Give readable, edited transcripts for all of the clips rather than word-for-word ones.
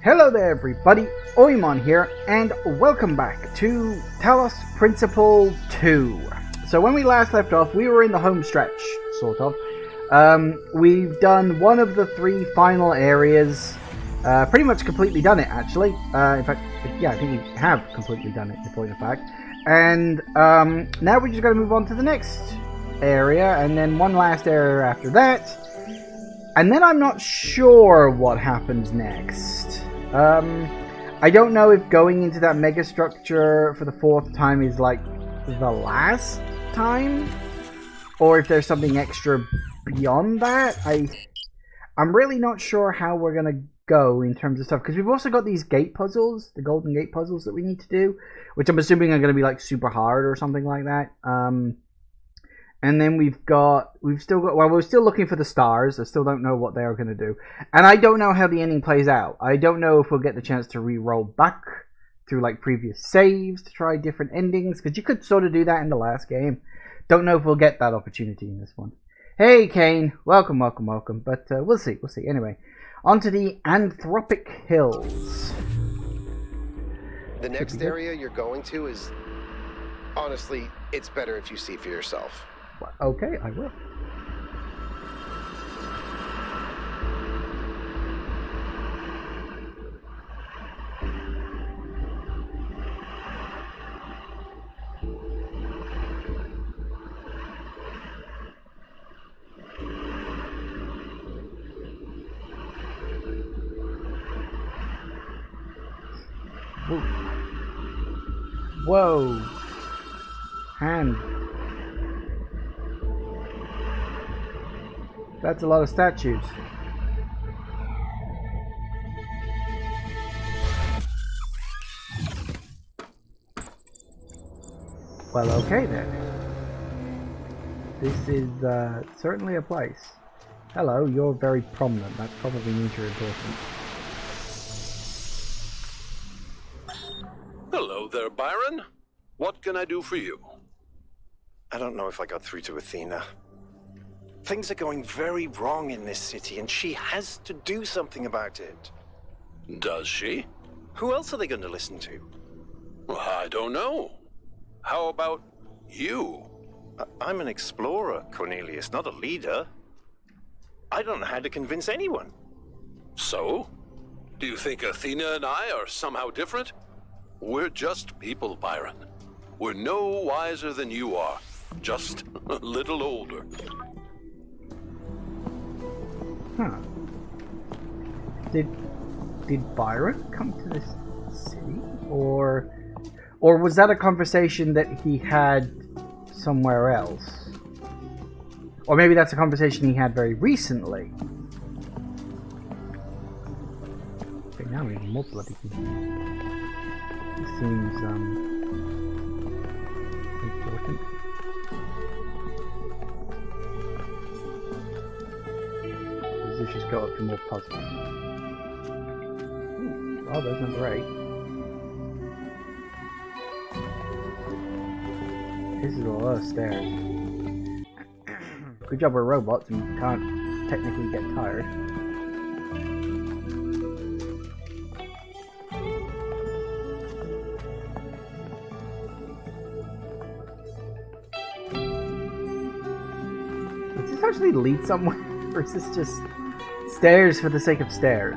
Hello there everybody, Oimon here, and welcome back to Talos Principle 2. So when we last left off, we were in the home stretch, sort of. We've done one of the three final areas, pretty much completely done it actually. In fact, yeah, I think we have completely done it, in point of fact. And now we're just going to move on to the next area, and then one last area after that. And then I'm not sure what happens next. I don't know if going into that mega structure for the fourth time is like the last time, or if there's something extra beyond that. I'm really not sure how we're gonna go in terms of stuff, because we've also got these gate puzzles, the golden gate puzzles that we need to do, which I'm assuming are gonna be like super hard or something like that. And then we're still looking for the stars. I still don't know what they're going to do. And I don't know how the ending plays out. I don't know if we'll get the chance to re-roll back through like previous saves to try different endings, because you could sort of do that in the last game. Don't know if we'll get that opportunity in this one. Hey Kane, welcome. But we'll see. Anyway, on to the Anthropic Hills. The next area you're going to is... honestly, it's better if you see for yourself. Okay, I will. Whoa. Hand. That's a lot of statues. Well, okay then. This is certainly a place. Hello, you're very prominent. That probably means you're important. Hello there, Byron. What can I do for you? I don't know if I got through to Athena. Things are going very wrong in this city, and she has to do something about it. Does she? Who else are they going to listen to? I don't know. How about you? I'm an explorer, Cornelius, not a leader. I don't know how to convince anyone. So? Do you think Athena and I are somehow different? We're just people, Byron. We're no wiser than you are, just a little older. Huh. Did Byron come to this city? Or was that a conversation that he had somewhere else? Or maybe that's a conversation he had very recently. Okay, now we need more bloody people. This seems important. Let's just go up to more puzzles. Ooh, oh, there's number 8. This is a lot of stairs. Good job we're robots and can't technically get tired. Does this actually lead somewhere? Or is this just stairs for the sake of stairs?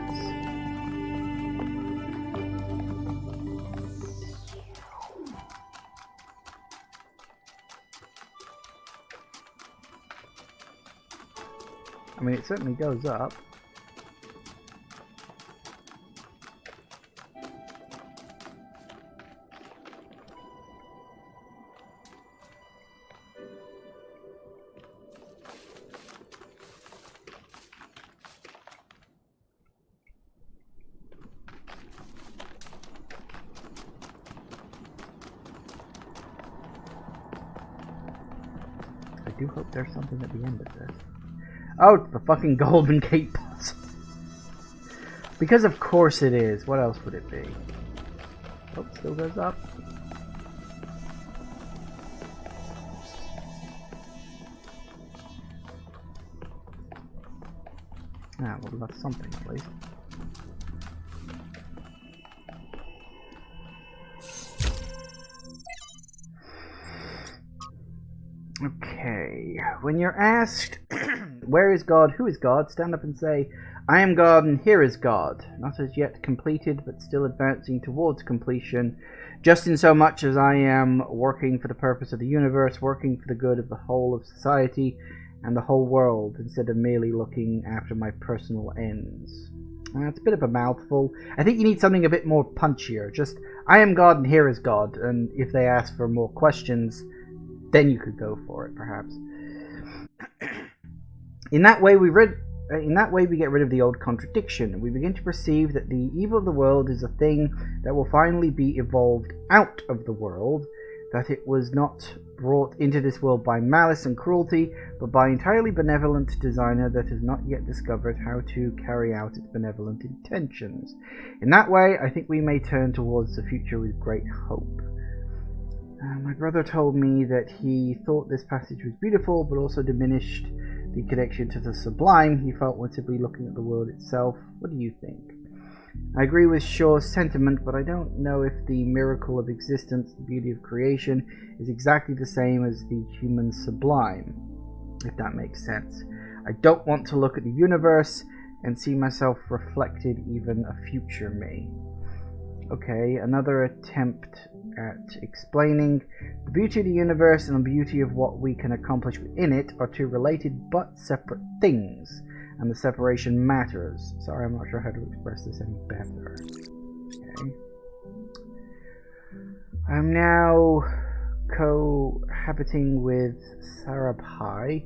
I mean, it certainly goes up. I do hope there's something at the end of this. Oh, it's the fucking golden gate puzzle. Because of course it is. What else would it be? Oh, still goes up. Ah, well, that's something at least. Okay. When you're asked, where is God, who is God, stand up and say, I am God and here is God. Not as yet completed, but still advancing towards completion, just in so much as I am working for the purpose of the universe, working for the good of the whole of society and the whole world, instead of merely looking after my personal ends. It's a bit of a mouthful. I think you need something a bit more punchier. Just, I am God and here is God, and if they ask for more questions, then you could go for it, perhaps. In that way, we get rid of the old contradiction. We begin to perceive that the evil of the world is a thing that will finally be evolved out of the world, that it was not brought into this world by malice and cruelty, but by entirely benevolent designer that has not yet discovered how to carry out its benevolent intentions. In that way, I think we may turn towards the future with great hope. My brother told me that he thought this passage was beautiful, but also diminished the connection to the sublime he felt when simply looking at the world itself. What do you think? I agree with Shaw's sentiment, but I don't know if the miracle of existence, the beauty of creation, is exactly the same as the human sublime, if that makes sense. I don't want to look at the universe and see myself reflected, even a future me. Okay, another attempt at explaining the beauty of the universe and the beauty of what we can accomplish within it are two related but separate things, and the separation matters. Sorry, I'm not sure how to express this any better. Okay. I'm now cohabiting with Sarabhai.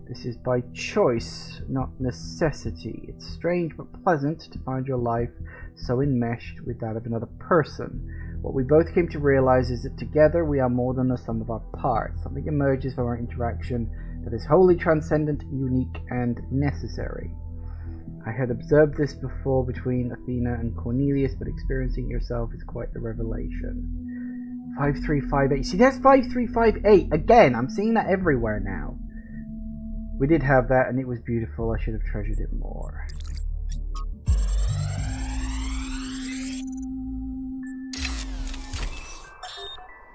This is by choice, not necessity. It's strange but pleasant to find your life so enmeshed with that of another person. What we both came to realize is that together we are more than the sum of our parts. Something emerges from our interaction that is wholly transcendent, unique, and necessary. I had observed this before between Athena and Cornelius, but experiencing it yourself is quite the revelation. 5358. See, that's 5358. Again, I'm seeing that everywhere now. We did have that, and it was beautiful. I should have treasured it more.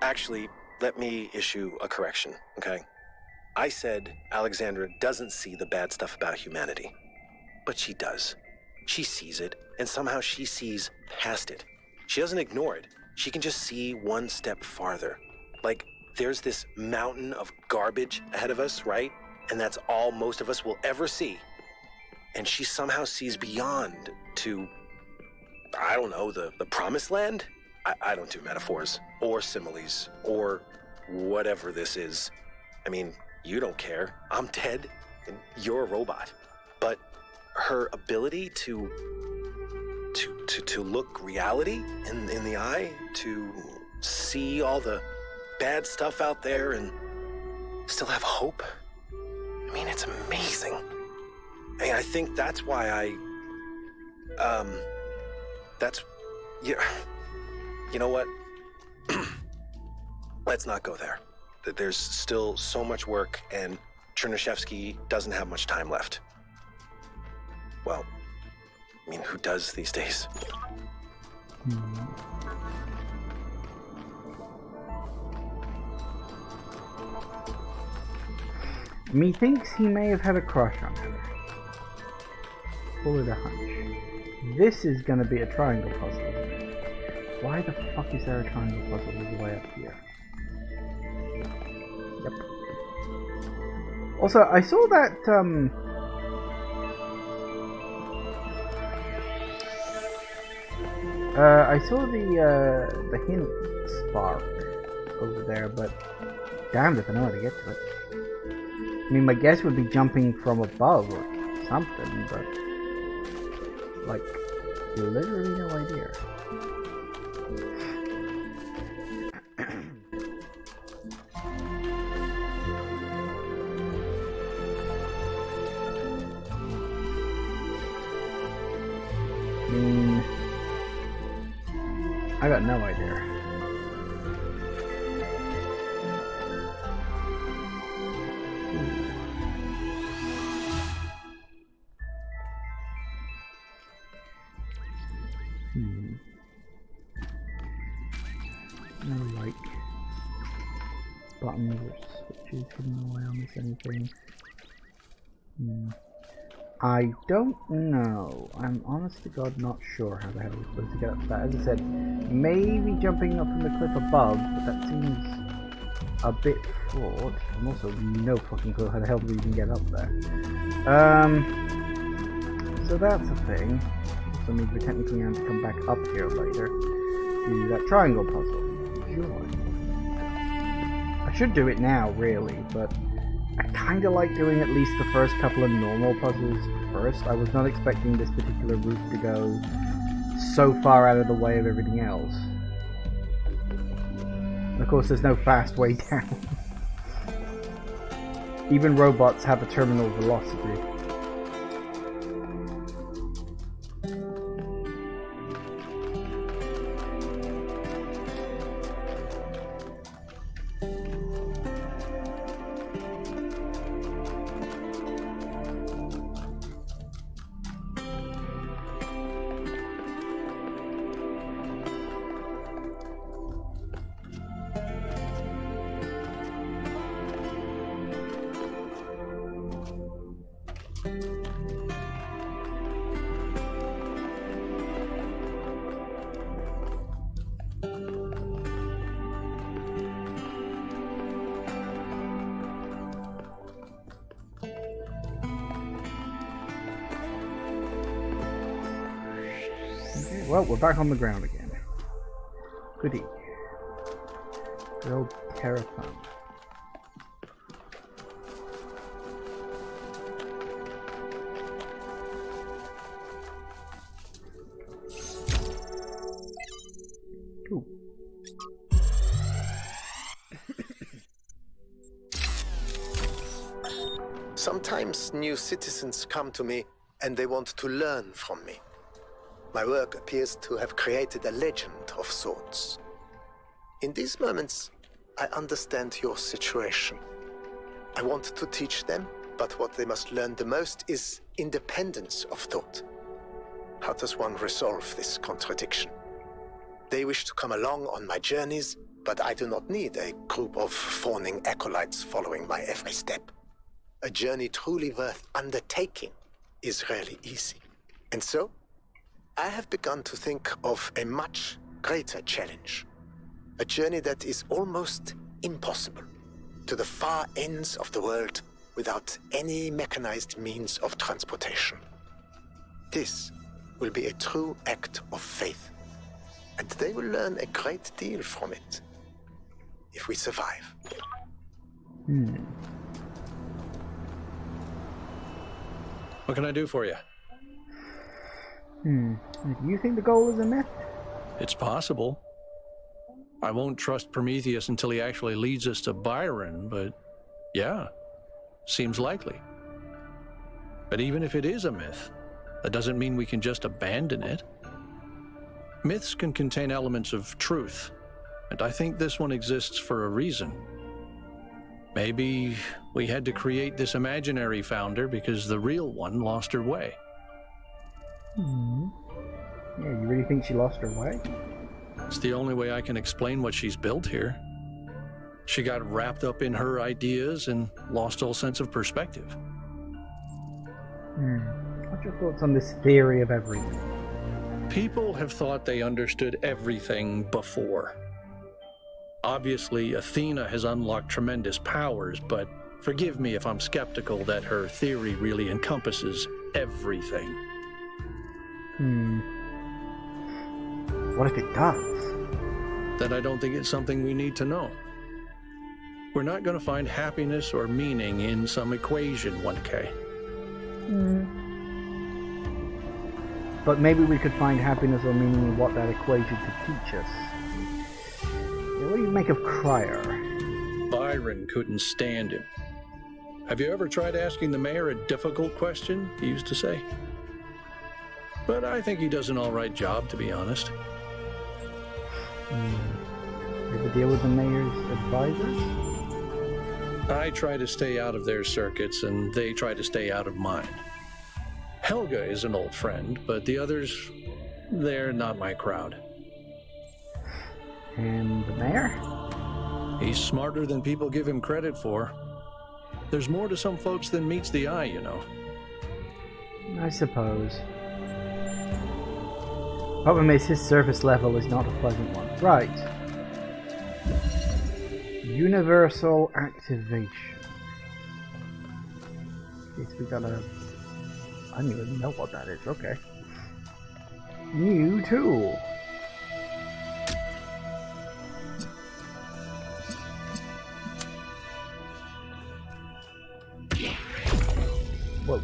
Actually, let me issue a correction, okay? I said Alexandra doesn't see the bad stuff about humanity. But she does. She sees it, and somehow she sees past it. She doesn't ignore it. She can just see one step farther. Like, there's this mountain of garbage ahead of us, right? And that's all most of us will ever see. And she somehow sees beyond to, I don't know, the promised land? I don't do metaphors, or similes, or whatever this is. I mean, you don't care. I'm dead, and you're a robot. But her ability to look reality in the eye, to see all the bad stuff out there and still have hope. I mean, it's amazing. I mean, I think that's why you know what? Let's not go there. There's still so much work, and Chernyshevsky doesn't have much time left. Well, I mean, who does these days? Methinks he may have had a crush on her. Pull it a hunch. This is gonna be a triangle puzzle, isn't it? Why the fuck is there a triangle puzzle all the way up here? Yep. Also, I saw that, I saw the hint spark over there, but damned if I know how to get to it. I mean, my guess would be jumping from above or something, but like, literally no idea. I mean, I got no idea. No like. buttons or switches hidden away on this anything? I don't know. I'm honest to God not sure how the hell we're supposed to get up to that. As I said, maybe jumping up from the cliff above, but that seems a bit fraught. I'm also no fucking clue how the hell do we even get up there. So that's a thing. So means we technically have to come back up here later to do that triangle puzzle. Joy. I should do it now, really, but I kind of like doing at least the first couple of normal puzzles first. I was not expecting this particular route to go so far out of the way of everything else. And of course, there's no fast way down. Even robots have a terminal velocity. Well, we're back on the ground again. Goody. Good old Terrathon. Ooh. Sometimes new citizens come to me and they want to learn from me. My work appears to have created a legend of sorts. In these moments, I understand your situation. I want to teach them, but what they must learn the most is independence of thought. How does one resolve this contradiction? They wish to come along on my journeys, but I do not need a group of fawning acolytes following my every step. A journey truly worth undertaking is rarely easy. And so, I have begun to think of a much greater challenge. A journey that is almost impossible, to the far ends of the world without any mechanized means of transportation. This will be a true act of faith, and they will learn a great deal from it, if we survive. What can I do for you? Do you think the goal is a myth? It's possible. I won't trust Prometheus until he actually leads us to Byron, but yeah, seems likely. But even if it is a myth, that doesn't mean we can just abandon it. Myths can contain elements of truth, and I think this one exists for a reason. Maybe we had to create this imaginary founder because the real one lost her way. Yeah, you really think she lost her way? It's the only way I can explain what she's built here. She got wrapped up in her ideas and lost all sense of perspective. What's your thoughts on this theory of everything? People have thought they understood everything before. Obviously, Athena has unlocked tremendous powers, but forgive me if I'm skeptical that her theory really encompasses everything. What if it does? Then I don't think it's something we need to know. We're not going to find happiness or meaning in some equation, 1K. But maybe we could find happiness or meaning in what that equation could teach us. What do you make of Crier? Byron couldn't stand him. Have you ever tried asking the mayor a difficult question, he used to say? But I think he does an all right job, to be honest. You ever deal with the mayor's advisors? I try to stay out of their circuits, and they try to stay out of mine. Helga is an old friend, but the others, they're not my crowd. And the mayor? He's smarter than people give him credit for. There's more to some folks than meets the eye, you know. I suppose. Problem is, his surface level is not a pleasant one. Right. Universal activation. Guess we gotta... I don't even know what that is. Okay. New tool. Whoa.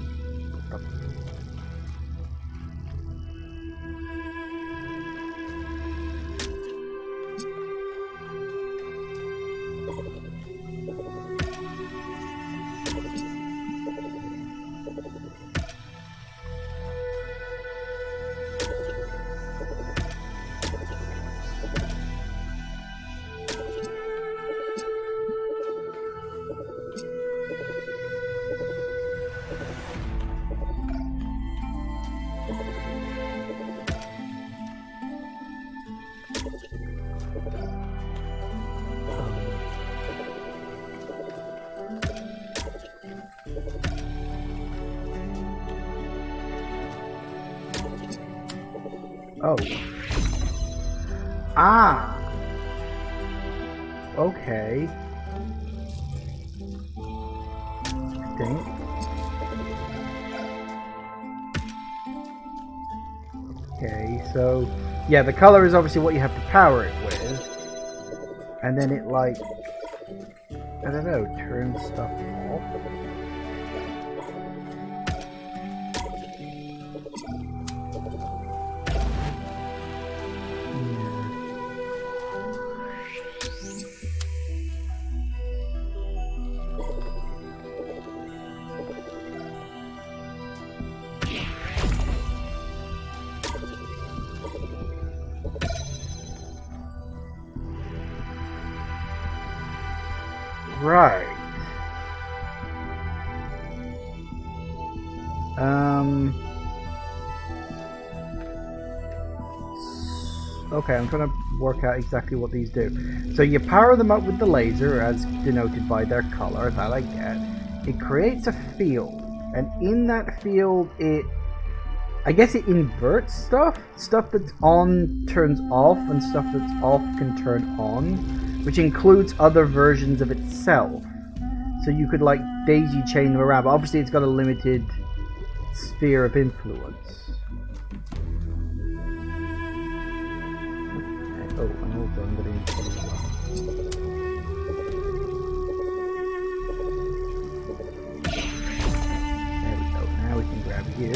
Oh. Ah! Okay. I think. Okay, so... yeah, the color is obviously what you have to power it with. And then it, like... I don't know, turns stuff off. Right. Okay, I'm trying to work out exactly what these do. So you power them up with the laser, as denoted by their color, that I get. It creates a field, and in that field I guess it inverts stuff. Stuff that's on turns off, and stuff that's off can turn on, which includes other versions of itself. So you could like daisy chain them around, but obviously it's got a limited sphere of influence. Okay. Oh, and also I'm going to install as well. There we go. Now we can grab you.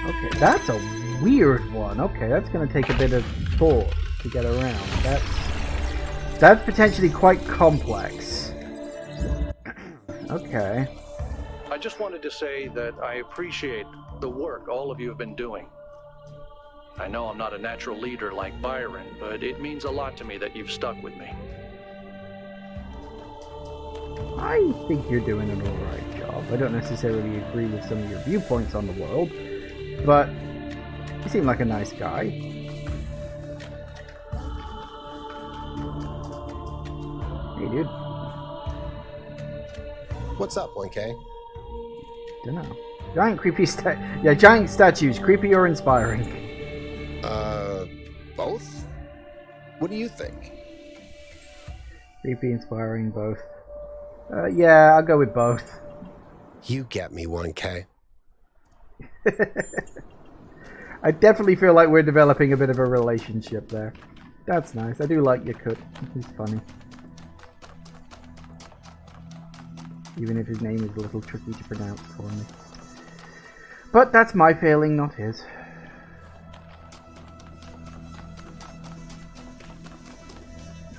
Okay, that's a weird one. Okay, that's going to take a bit of thought to get around. That's potentially quite complex. Okay. I just wanted to say that I appreciate the work all of you have been doing. I know I'm not a natural leader like Byron, but it means a lot to me that you've stuck with me. I think you're doing an alright job. I don't necessarily agree with some of your viewpoints on the world, but you seem like a nice guy. Hey, dude. What's up, 1K? Dunno. Giant creepy giant statues, creepy or inspiring? Both? What do you think? Creepy, inspiring, both. Yeah, I'll go with both. You get me, 1K. I definitely feel like we're developing a bit of a relationship there. That's nice. I do like Yakut. He's funny. Even if his name is a little tricky to pronounce for me. But that's my failing, not his.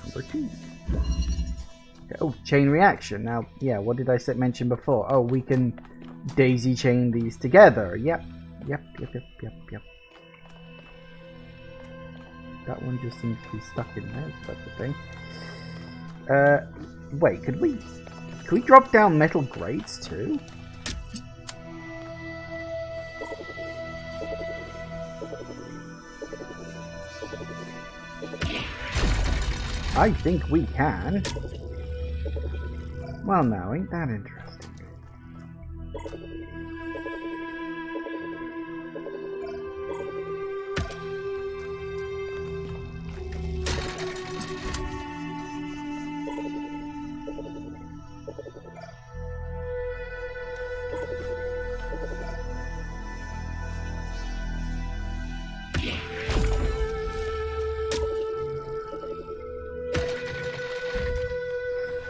Number 2. Oh, chain reaction. Now, yeah, what did I mention before? Oh, we can daisy chain these together. Yep. That one just seems to be stuck in there, so that's the thing. Wait, could we drop down metal grates too? I think we can. Well, no, ain't that interesting.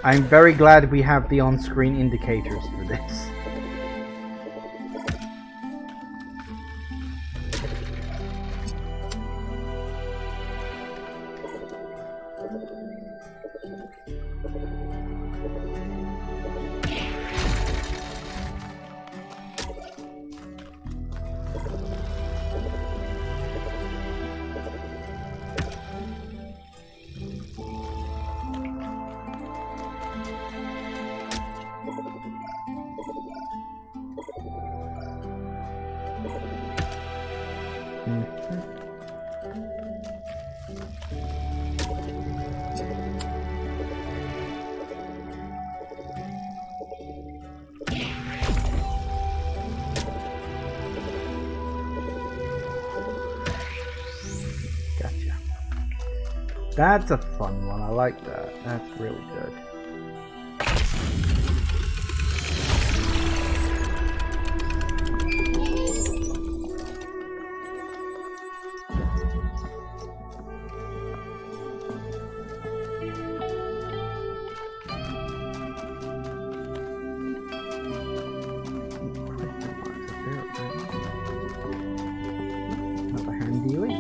I'm very glad we have the on-screen indicators for this. Gotcha. That's a fun one. I like that. That's really good. Another hand dealing.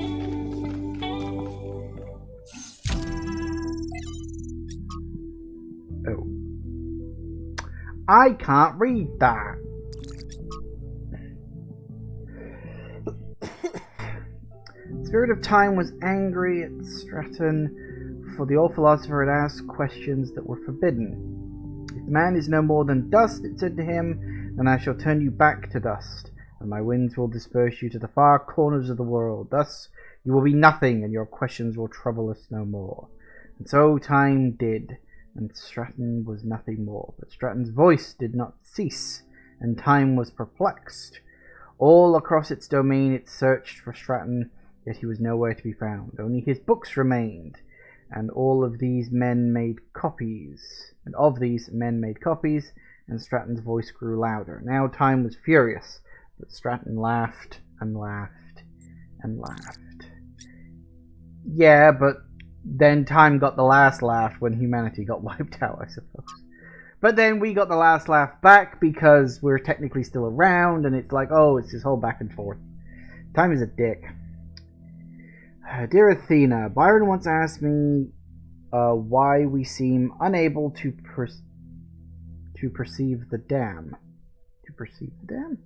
Oh. I can't read that. Spirit of Time was angry at Stratton, for the old philosopher had asked questions that were forbidden. If man is no more than dust, it said to him, then I shall turn you back to dust, and my winds will disperse you to the far corners of the world. Thus you will be nothing, and your questions will trouble us no more. And so Time did, and Stratton was nothing more. But Stratton's voice did not cease, and Time was perplexed. All across its domain it searched for Stratton, yet he was nowhere to be found. Only his books remained, and all of these men made copies. And of these men made copies, and Stratton's voice grew louder. Now Time was furious, but Stratton laughed and laughed and laughed. Yeah, but then Time got the last laugh when humanity got wiped out, I suppose. But then we got the last laugh back because we're technically still around, and it's like, oh, it's this whole back and forth. Time is a dick. Dear Athena, Byron once asked me why we seem unable to perceive the dam. To perceive the dam?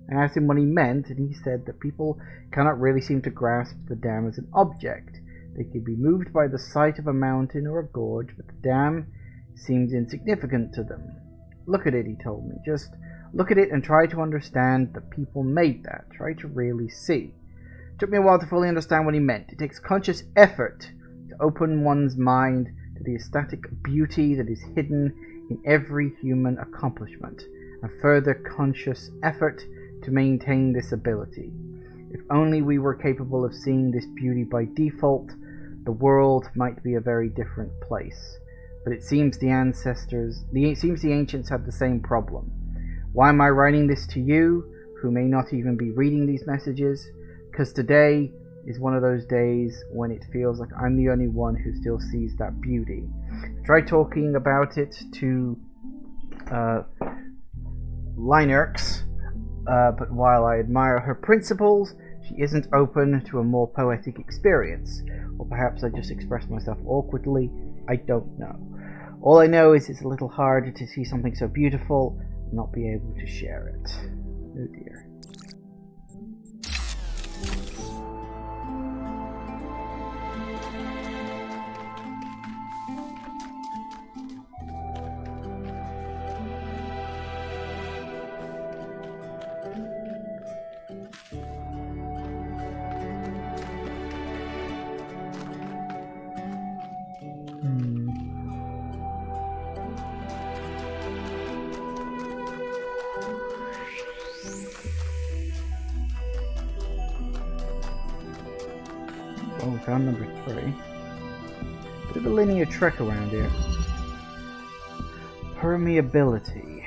I asked him what he meant, and he said that people cannot really seem to grasp the dam as an object. They could be moved by the sight of a mountain or a gorge, but the dam seems insignificant to them. Look at it, he told me. Just look at it and try to understand that people made that. Try to really see. It took me a while to fully understand what he meant. It takes conscious effort to open one's mind to the ecstatic beauty that is hidden in every human accomplishment, and further conscious effort to maintain this ability. If only we were capable of seeing this beauty by default, the world might be a very different place. But it seems the ancients had the same problem. Why am I writing this to you, who may not even be reading these messages? Because today is one of those days when it feels like I'm the only one who still sees that beauty. Try talking about it to Lynerx, but while I admire her principles, she isn't open to a more poetic experience. Or perhaps I just express myself awkwardly. I don't know. All I know is it's a little hard to see something so beautiful and not be able to share it. Oh dear. Oh, found number 3. Bit of a linear trek around here. Permeability.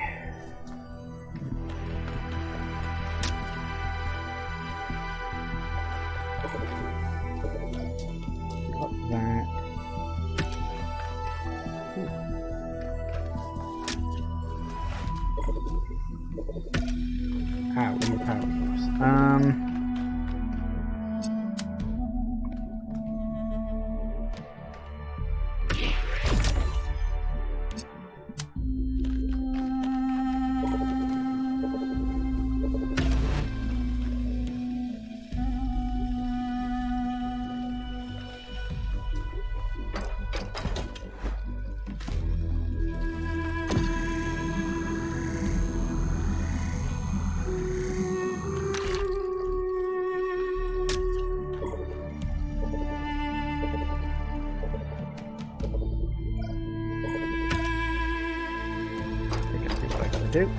Got that. Ow, we need power source. Do.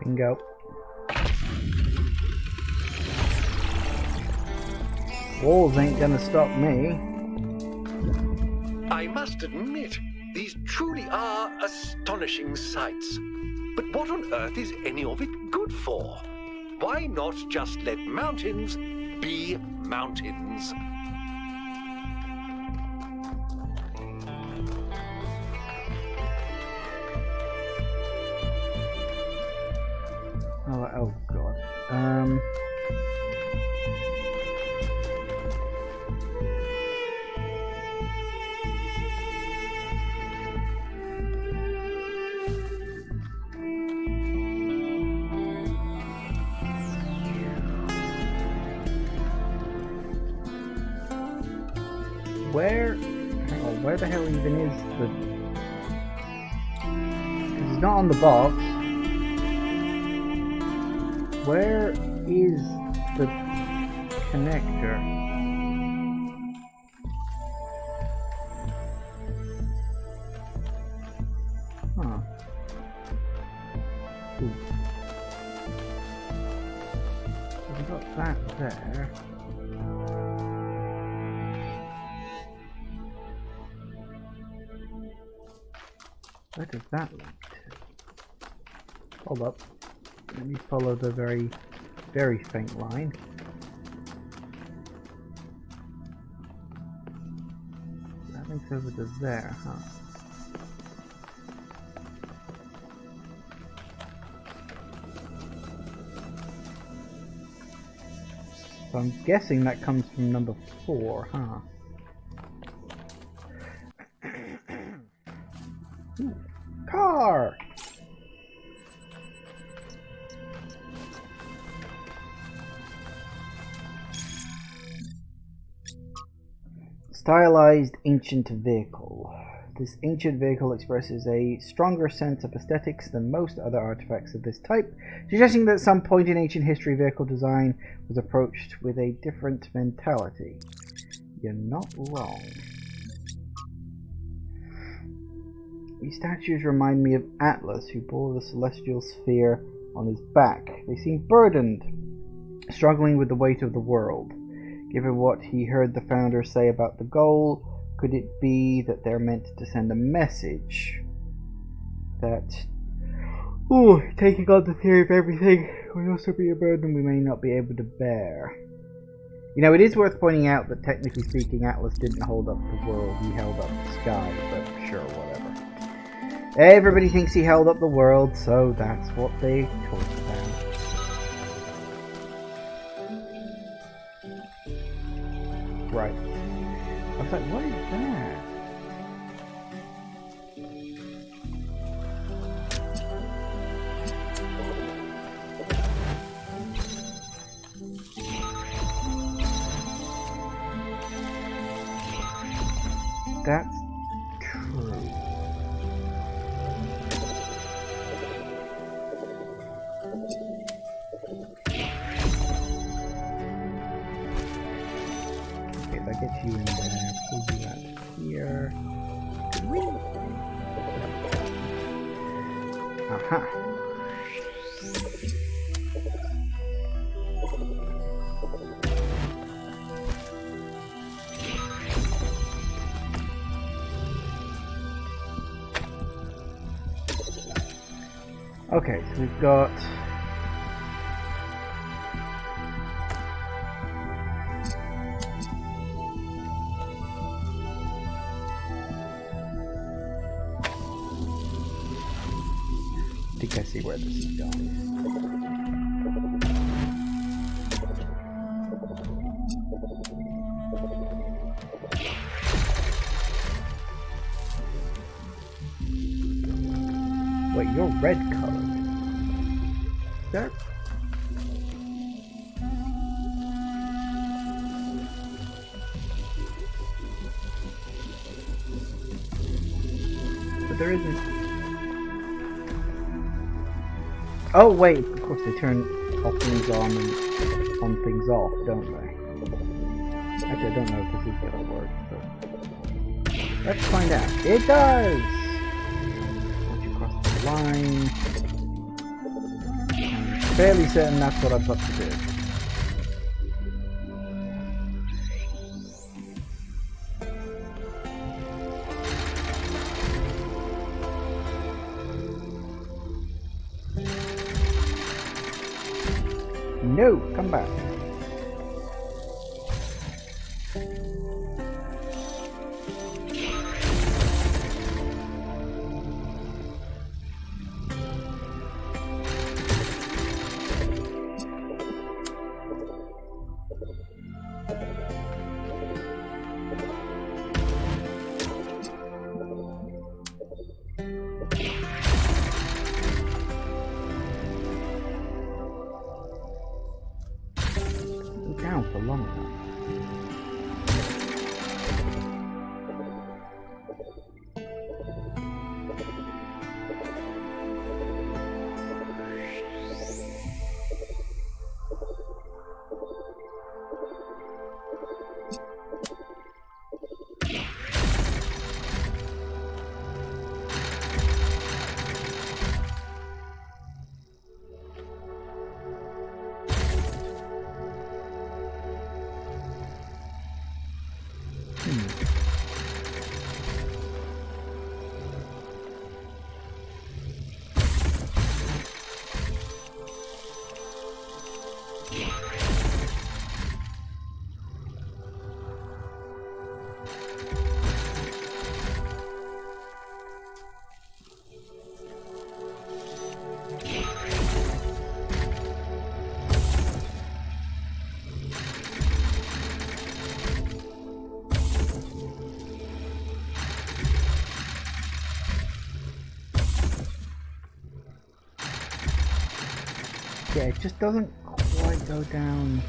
Bingo. Walls ain't gonna stop me. I must admit, these truly are astonishing sights. But what on earth is any of it good for? Why not just let mountains be mountains? Oh god. Where the hell even is the... 'Cause it's not on the box. Where is the connector? Huh. Ooh. So we got that there. Where does that link to? Hold up. Let me follow the very, very faint line. That links over to there, huh? So I'm guessing that comes from number 4, huh? Ooh, car! Stylized ancient vehicle. This ancient vehicle expresses a stronger sense of aesthetics than most other artifacts of this type, suggesting that at some point in ancient history vehicle design was approached with a different mentality. You're not wrong. These statues remind me of Atlas, who bore the celestial sphere on his back. They seem burdened, struggling with the weight of the world. Given what he heard the founder say about the goal, could it be that they're meant to send a message that, taking on the theory of everything could also be a burden we may not be able to bear. You know, it is worth pointing out that technically speaking, Atlas didn't hold up the world, he held up the sky, but sure, whatever. Everybody thinks he held up the world, so that's what they talk about. Right. I was like, what is that? That's true. Okay, that gets you in there. Pull you out here. Aha. Okay, so we've got I think I see where this is going. Wait, you're red colored. There. But there isn't. Oh wait, of course they turn off things on and on things off, don't they? Actually, I don't know if this is gonna work, but let's find out. It does! Once you cross the line, I'm fairly certain that's what I'm supposed to do. No, come back. Down for long enough. Yeah, it just doesn't quite go down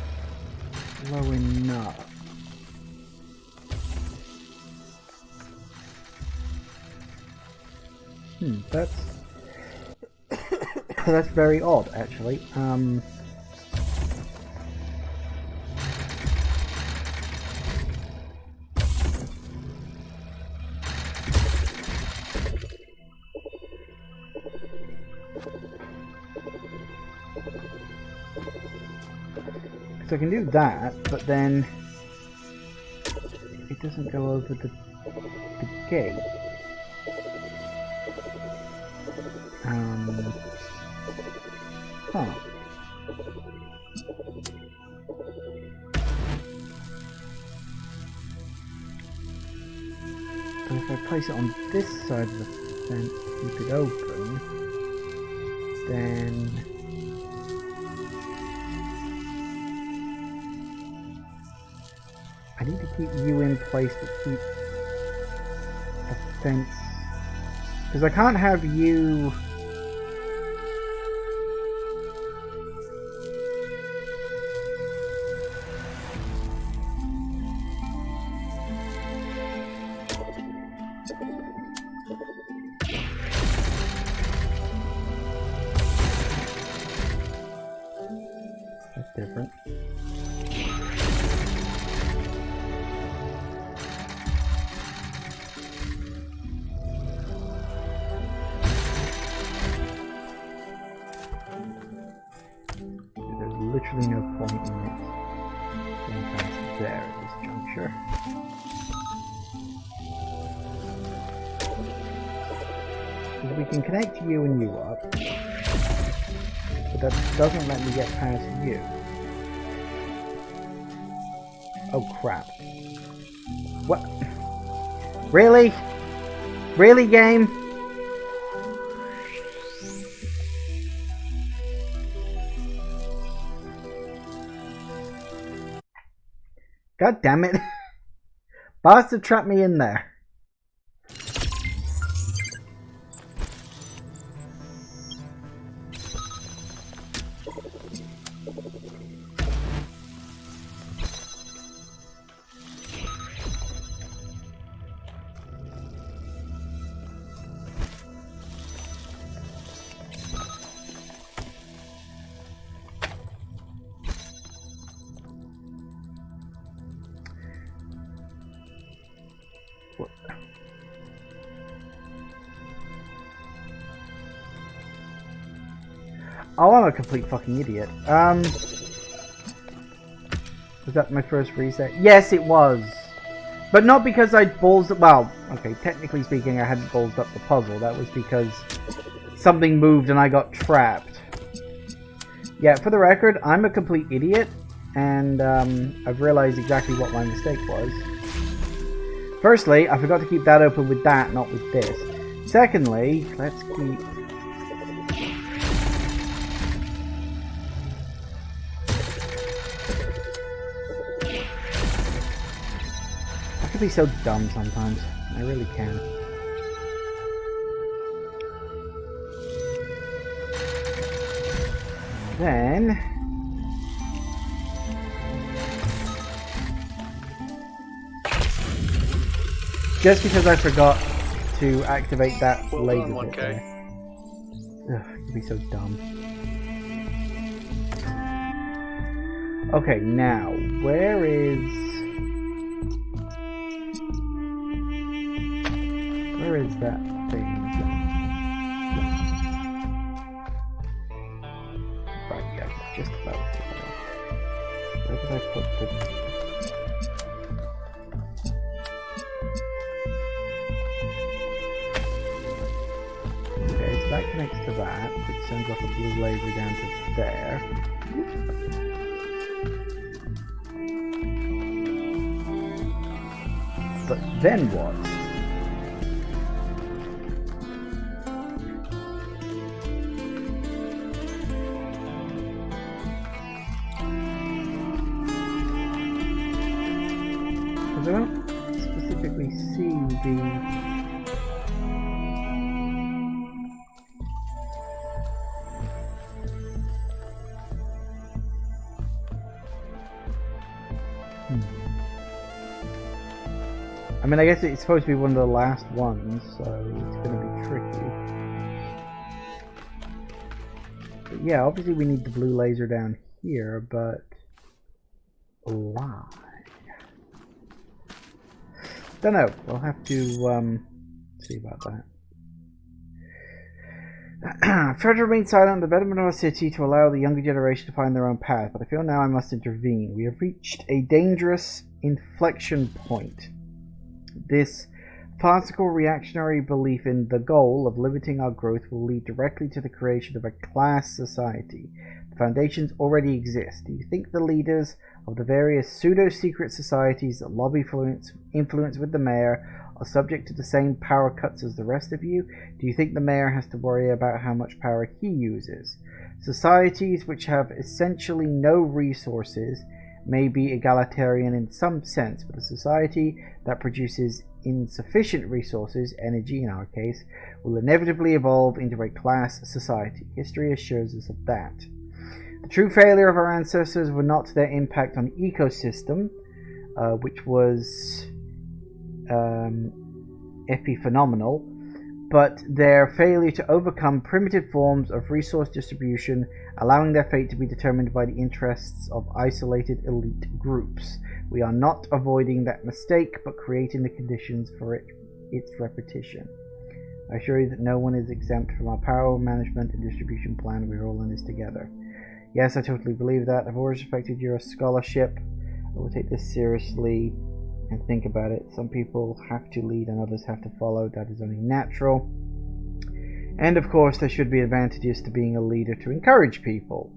low enough. That's that's very odd, actually. So I can do that, but then it doesn't go over the gate. Huh. But if I place it on this side of the fence to keep it open, then I need to keep you in place to keep the fence, because I can't have you. That's different. There's literally no point in it going past there at this juncture. Because we can connect you and you up, but that doesn't let me get past you. Oh crap. What? Really? Really, game? God damn it. Bastard trapped me in there. Oh, I'm a complete fucking idiot. Was that my first reset? Yes, it was. But not because I'd balls... Well, okay, technically speaking, I hadn't balls up the puzzle. That was because something moved and I got trapped. Yeah, for the record, I'm a complete idiot. And I've realized exactly what my mistake was. Firstly, I forgot to keep that open with that, not with this. Secondly, let's keep... I can be so dumb sometimes. I really can. Then... just because I forgot to activate that laser bit there. Ugh, you'd be so dumb. Okay, now, where is that thing? Right, yeah, just about there. Where did I put the... that connects to that, which sends off a blue laser down to there. But then what? Because I don't specifically see the... I mean, I guess it's supposed to be one of the last ones, so it's going to be tricky. But yeah, obviously we need the blue laser down here, but why? Don't know. We'll have to see about that. Try to remain silent on the betterment of our city to allow the younger generation to find their own path, but I feel now I must intervene. We have reached a dangerous inflection point. This farcical reactionary belief in the goal of limiting our growth will lead directly to the creation of a class society. The foundations already exist. Do you think the leaders of the various pseudo-secret societies that lobby for influence with the mayor are subject to the same power cuts as the rest of you? Do you think the mayor has to worry about how much power he uses? Societies which have essentially no resources may be egalitarian in some sense, but a society that produces insufficient resources, energy in our case, will inevitably evolve into a class society. History assures us of that. The true failure of our ancestors were not their impact on ecosystem, which was epiphenomenal, but their failure to overcome primitive forms of resource distribution, allowing their fate to be determined by the interests of isolated elite groups. We are not avoiding that mistake, but creating the conditions for its repetition. I assure you that no one is exempt from our power management and distribution plan. We're all in this together. Yes, I totally believe that. I've always respected your scholarship. I will take this seriously and think about it. Some people have to lead and others have to follow. That is only natural. And of course, there should be advantages to being a leader to encourage people.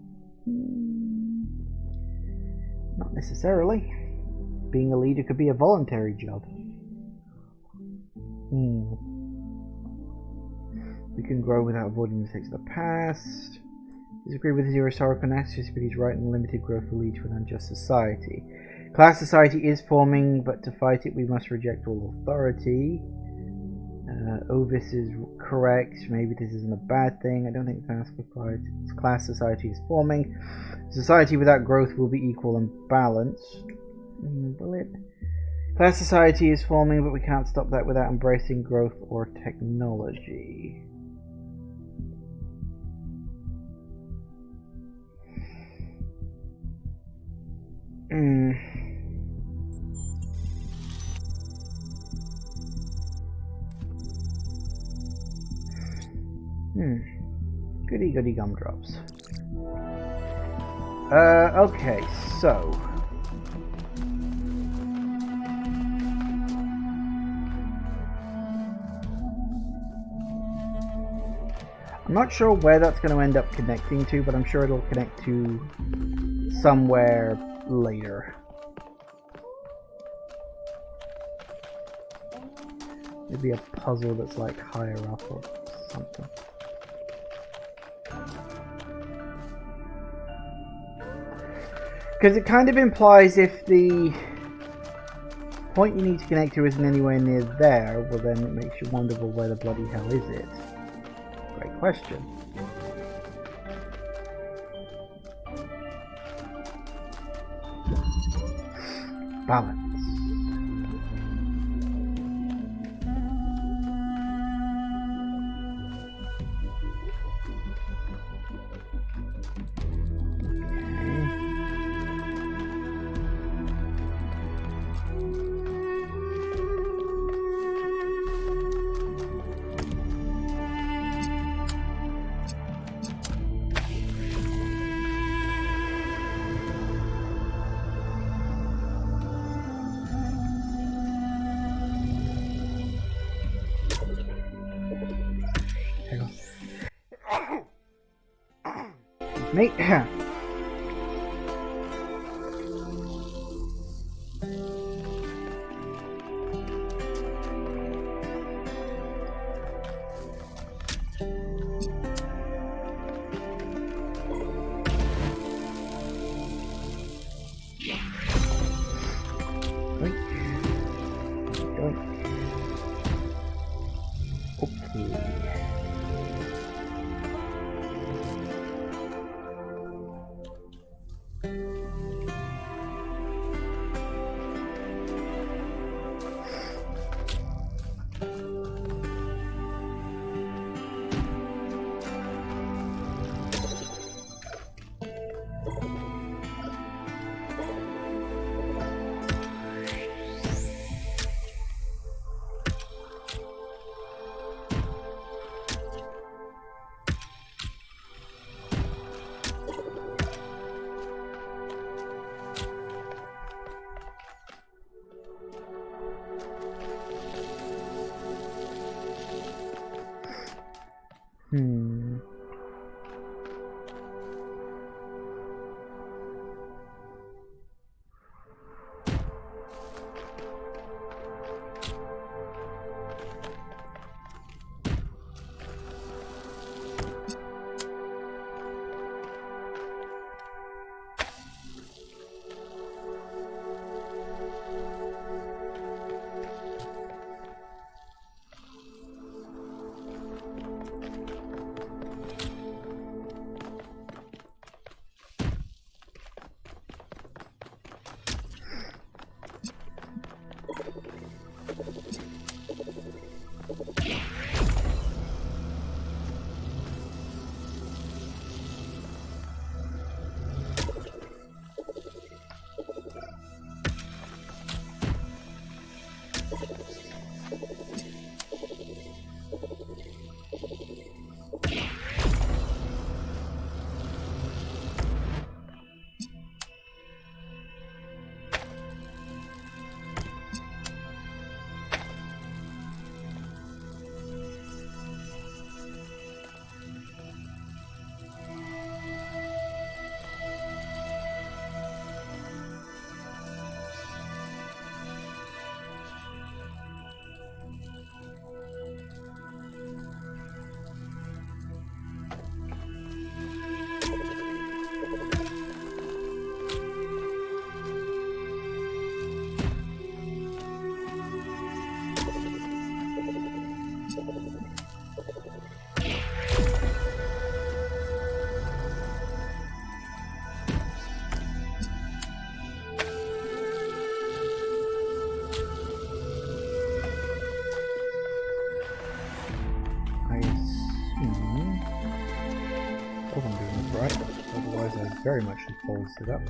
Not necessarily. Being a leader could be a voluntary job. We can grow without avoiding the mistakes of the past. Disagree with your historical analysis, but he's right, and limited growth will lead to an unjust society. Class society is forming, but to fight it we must reject all authority. Ovis is correct. Maybe this isn't a bad thing. I don't think class society is forming. Society without growth will be equal and balanced. Will it? Class society is forming, but we can't stop that without embracing growth or technology. Goody gumdrops. Okay, so I'm not sure where that's going to end up connecting to, but I'm sure it'll connect to somewhere later. Maybe a puzzle that's like higher up or something. Because it kind of implies if the point you need to connect to isn't anywhere near there, well then it makes you wonder, well, where the bloody hell is it? Great question. Balance. Mate, Otherwise, I very much just bolts it up.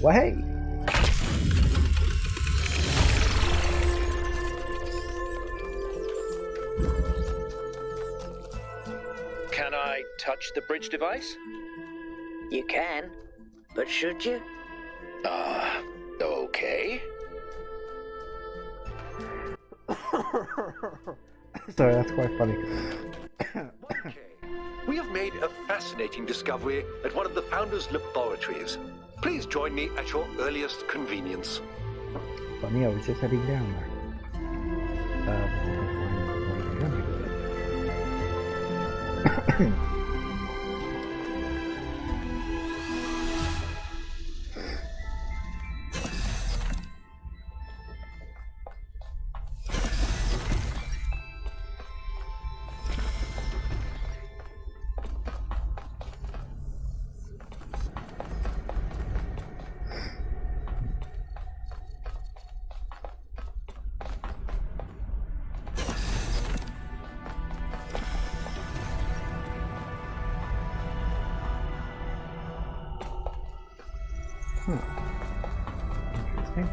Well, hey! Can I touch the bridge device? You can, but should you? Okay. Sorry, that's quite funny. Okay. We have made a fascinating discovery at one of the Founder's laboratories. Please join me at your earliest convenience. Funny, I was just heading down there. Interesting.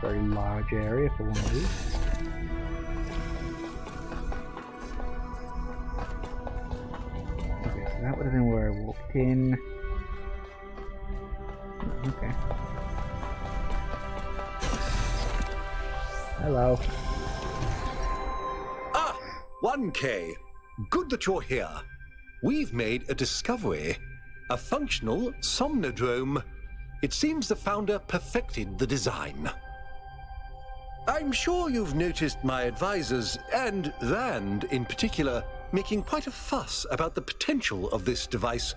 Very large area for one of these. Okay, so that would have been where I walked in. Okay. Hello. Ah! 1K. Good that you're here. We've made a discovery. A functional somnodrome. It seems the Founder perfected the design. I'm sure you've noticed my advisors, and Rand in particular, making quite a fuss about the potential of this device.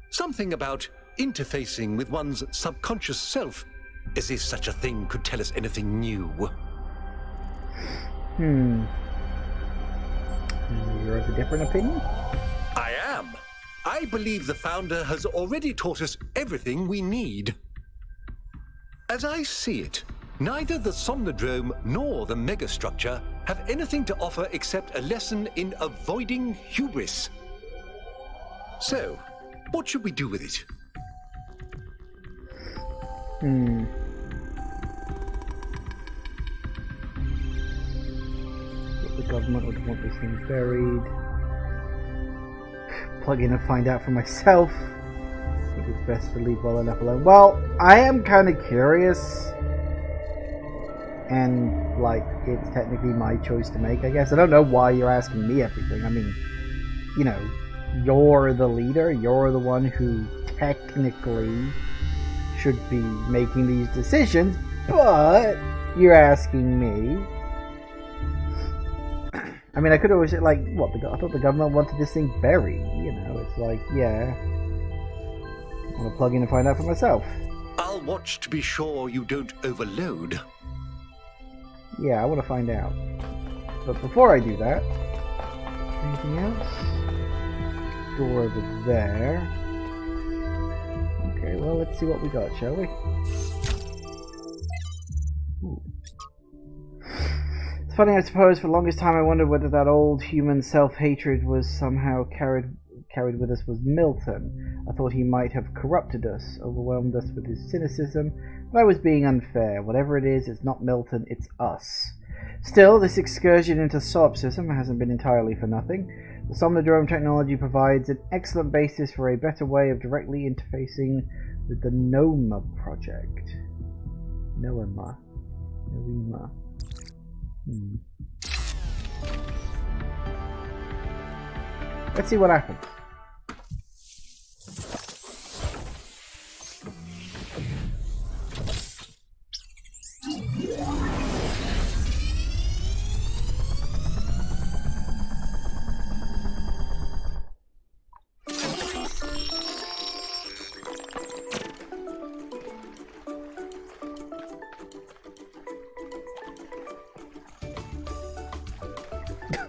Something about interfacing with one's subconscious self, as if such a thing could tell us anything new. You're of a different opinion? I am. I believe the Founder has already taught us everything we need. As I see it, neither the Somnodrome nor the megastructure have anything to offer except a lesson in avoiding hubris. So, what should we do with it? The government would want this thing buried. Plug in and find out for myself. I think it's best to leave well enough alone. Well, I am kind of curious. And, like, it's technically my choice to make, I guess. I don't know why you're asking me everything. I mean, you know, you're the leader. You're the one who technically should be making these decisions. But you're asking me. I mean, I could always say, like, what? I thought the government wanted this thing buried. You know, it's like, yeah. I want to plug in and find out for myself. I'll watch to be sure you don't overload. Yeah, I want to find out. But before I do that, anything else? Door over there. Okay, well, let's see what we got, shall we? Ooh. It's funny, I suppose. For the longest time, I wondered whether that old human self-hatred was somehow carried with us was Milton. I thought he might have corrupted us, overwhelmed us with his cynicism. But I was being unfair. Whatever it is, it's not Milton, it's us. Still, this excursion into solipsism hasn't been entirely for nothing. The Somnodrome technology provides an excellent basis for a better way of directly interfacing with the Noma project. Noema. Let's see what happens.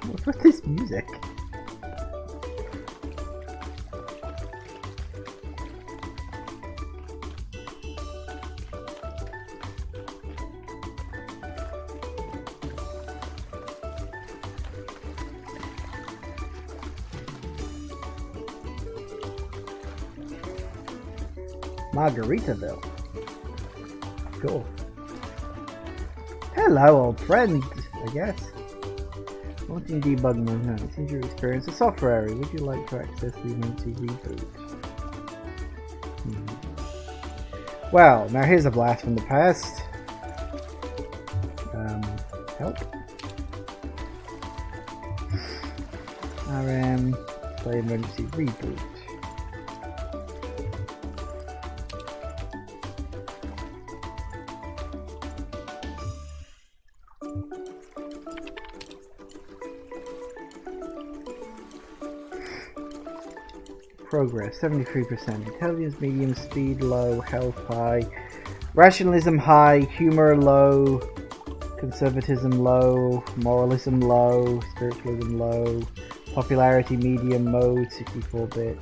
What's with this music? Margaritaville. Cool. Hello, old friend, I guess. Wanting debugging now. Since your experience a software area, would you like to access the emergency reboot? Well, now here's a blast from the past. Help. RM, play emergency reboot. Progress 73%, intelligence medium, speed low, health high, rationalism high, humor low, conservatism low, moralism low, spiritualism low, popularity medium mode 64-bit,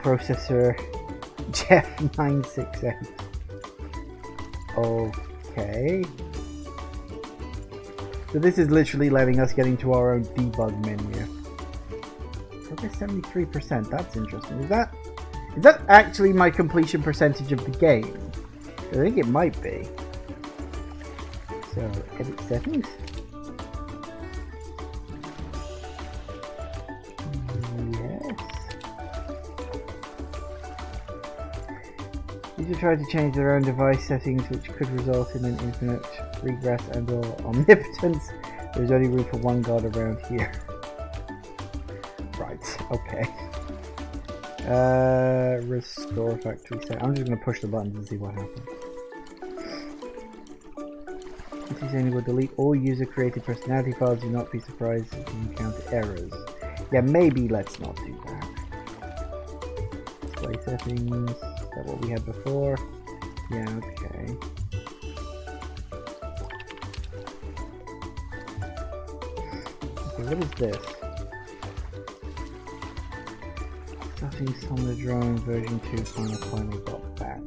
processor Jeff 968. Okay. So this is literally letting us get into our own debug menu. Progress 73%, that's interesting. Is that actually my completion percentage of the game? I think it might be. So, edit settings. Yes. User tried to change their own device settings, which could result in an infinite regress and/or omnipotence. There's only room for one god around here. Right, okay. Restore factory set. I'm just going to push the buttons and see what happens. This will delete all user created personality files. Do not be surprised if you encounter errors. Yeah, maybe let's not do that. Display settings. Is that what we had before? Yeah, okay. Okay, what is this? Starting Summon Drone version 2 finally got that.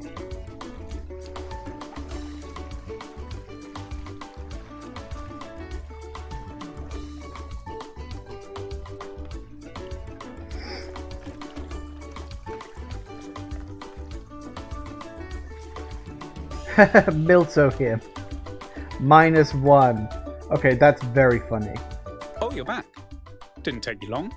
Milto here. -1. Okay, that's very funny. Oh, you're back. Didn't take you long.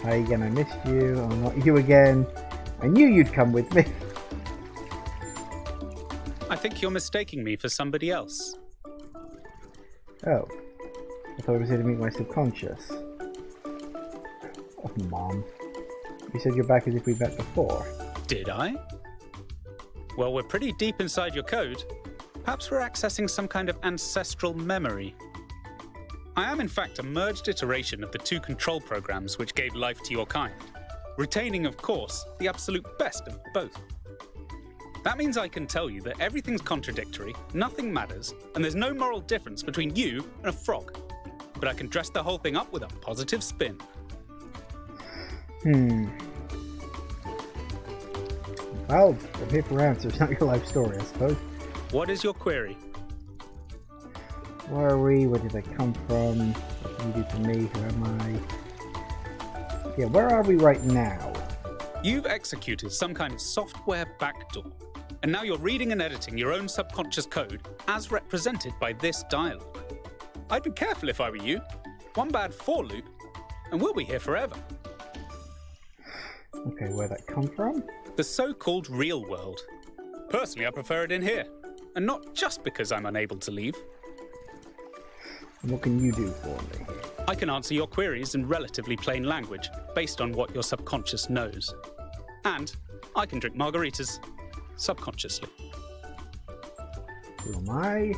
Hi again, I missed you. I'm not you again. I knew you'd come with me. I think you're mistaking me for somebody else. Oh. I thought I was here to meet my subconscious. Oh, Mom. You said you're back as if we met before. Did I? Well, we're pretty deep inside your code. Perhaps we're accessing some kind of ancestral memory. I am in fact a merged iteration of the two control programs which gave life to your kind, retaining, of course, the absolute best of both. That means I can tell you that everything's contradictory, nothing matters, and there's no moral difference between you and a frog. But I can dress the whole thing up with a positive spin. Well, I'm here for answers, not your life story, I suppose. What is your query? Where are we? Where did I come from? What can you do for me? Who am I? Yeah, where are we right now? You've executed some kind of software backdoor, and now you're reading and editing your own subconscious code as represented by this dialogue. I'd be careful if I were you. One bad for loop, and we'll be here forever. Okay, where'd that come from? The so-called real world. Personally, I prefer it in here, and not just because I'm unable to leave. And what can you do for me? I can answer your queries in relatively plain language, based on what your subconscious knows. And I can drink margaritas subconsciously. Who am I?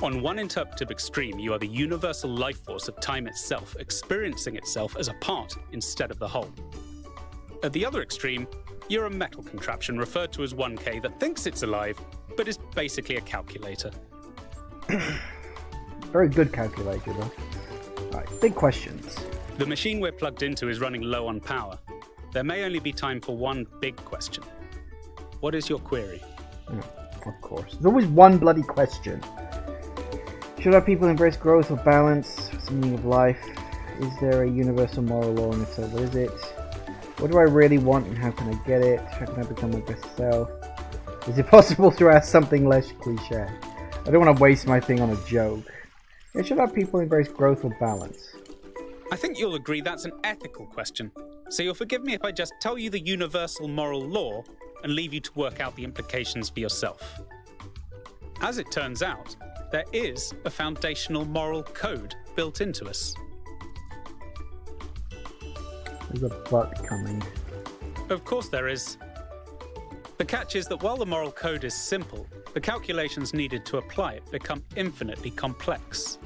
On one interpretive extreme, you are the universal life force of time itself, experiencing itself as a part instead of the whole. At the other extreme, you're a metal contraption referred to as 1K that thinks it's alive, but is basically a calculator. Very good calculator, though. Alright, big questions. The machine we're plugged into is running low on power. There may only be time for one big question. What is your query? Of course. There's always one bloody question. Should our people embrace growth or balance? What's the meaning of life? Is there a universal moral law, and if so, what is it? What do I really want and how can I get it? How can I become my best self? Is it possible to ask something less cliche? I don't want to waste my thing on a joke. Should our people embrace growth or balance? I think you'll agree that's an ethical question. So you'll forgive me if I just tell you the universal moral law and leave you to work out the implications for yourself. As it turns out, there is a foundational moral code built into us. There's a but coming. Of course there is. The catch is that while the moral code is simple, the calculations needed to apply it become infinitely complex.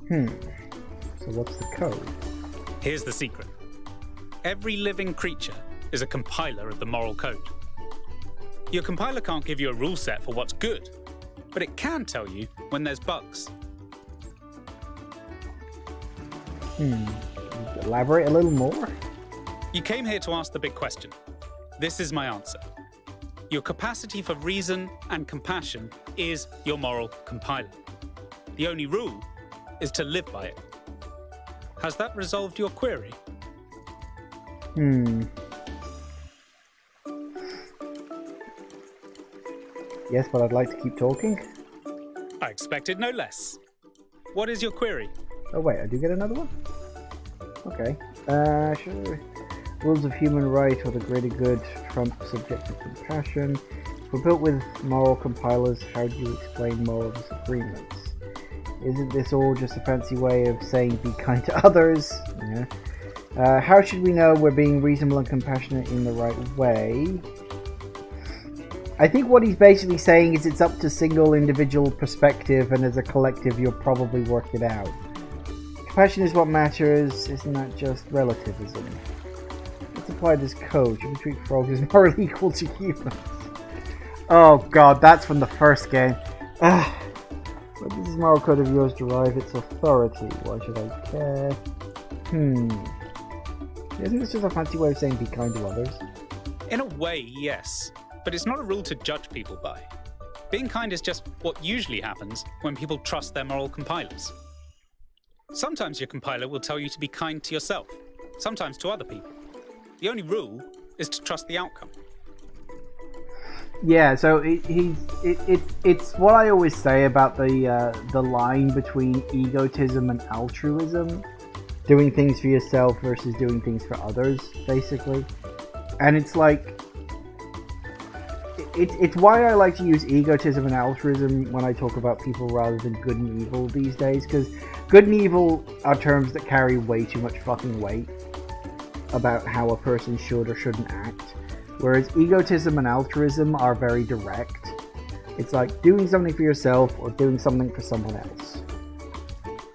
So what's the code? Here's the secret. Every living creature is a compiler of the moral code. Your compiler can't give you a rule set for what's good, but it can tell you when there's bugs. Elaborate a little more? You came here to ask the big question. This is my answer. Your capacity for reason and compassion is your moral compiler. The only rule is to live by it. Has that resolved your query? Yes, but I'd like to keep talking. I expected no less. What is your query? Oh wait, I do get another one? Okay. Sure. Rules of human right or the greater good trump subjective compassion. If we're built with moral compilers, how do you explain moral disagreements? Isn't this all just a fancy way of saying be kind to others? Yeah. How should we know we're being reasonable and compassionate in the right way? I think what he's basically saying is it's up to single individual perspective, and as a collective you'll probably work it out. Compassion is what matters, isn't that just relativism? Let's apply this code. Should we treat frogs as morally equal to humans? Oh god, that's from the first game. Where does this moral code of yours derive its authority? Why should I care? Isn't this just a fancy way of saying be kind to others? In a way, yes. But it's not a rule to judge people by. Being kind is just what usually happens when people trust their moral compilers. Sometimes your compiler will tell you to be kind to yourself, sometimes to other people. The only rule is to trust the outcome. Yeah, so it's what I always say about the line between egotism and altruism, doing things for yourself versus doing things for others, basically. And it's like, it's why I like to use egotism and altruism when I talk about people rather than good and evil these days, because good and evil are terms that carry way too much fucking weight about how a person should or shouldn't act. Whereas egotism and altruism are very direct. It's like doing something for yourself or doing something for someone else.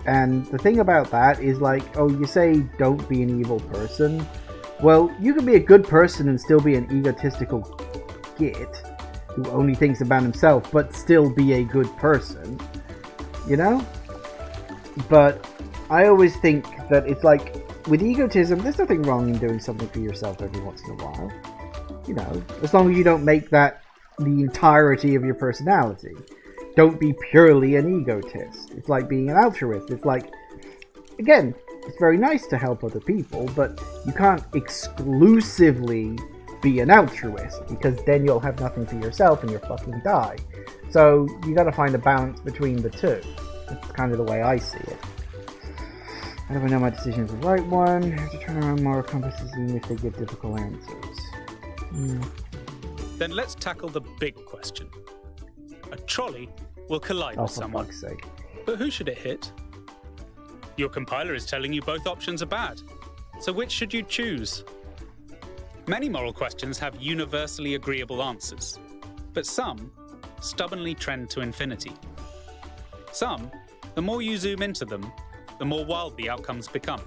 And the thing about that is like, oh, you say don't be an evil person. Well, you can be a good person and still be an egotistical git who only thinks about himself, but still be a good person. You know? But I always think that it's like, with egotism, there's nothing wrong in doing something for yourself every once in a while. You know, as long as you don't make that the entirety of your personality. Don't be purely an egotist. It's like being an altruist. It's like, again, it's very nice to help other people, but you can't exclusively be an altruist, because then you'll have nothing for yourself and you'll fucking die. So you gotta find a balance between the two. That's kind of the way I see it. How do I know my decision is the right one? I have to turn around moral compasses even if they give difficult answers. Then let's tackle the big question. A trolley will collide with someone. For fuck's sake. But who should it hit? Your compiler is telling you both options are bad. So which should you choose? Many moral questions have universally agreeable answers, but some stubbornly trend to infinity. Some, the more you zoom into them, the more wild the outcomes become.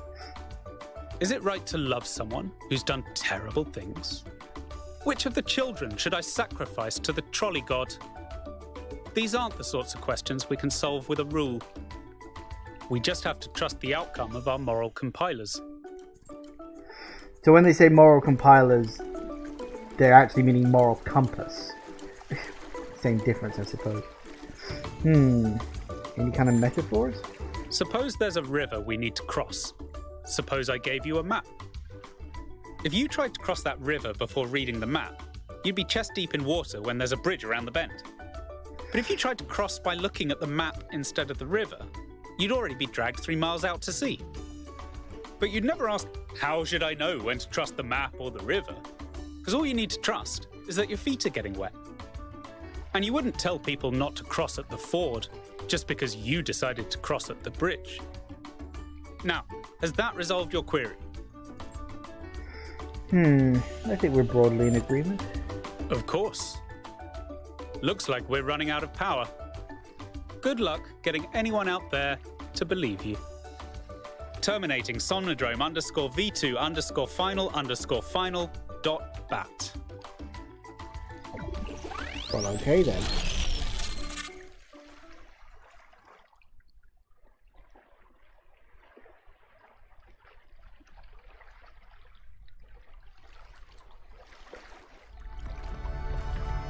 Is it right to love someone who's done terrible things? Which of the children should I sacrifice to the trolley god? These aren't the sorts of questions we can solve with a rule. We just have to trust the outcome of our moral compilers. So when they say moral compilers, they're actually meaning moral compass. Same difference, I suppose. Any kind of metaphors? Suppose there's a river we need to cross. Suppose I gave you a map. If you tried to cross that river before reading the map, you'd be chest deep in water when there's a bridge around the bend. But if you tried to cross by looking at the map instead of the river, you'd already be dragged 3 miles out to sea. But you'd never ask, how should I know when to trust the map or the river? Because all you need to trust is that your feet are getting wet. And you wouldn't tell people not to cross at the ford just because you decided to cross at the bridge. Now, has that resolved your query? I think we're broadly in agreement. Of course. Looks like we're running out of power. Good luck getting anyone out there to believe you. Terminating Somnodrome _V2_final_final.bat. Well, okay then.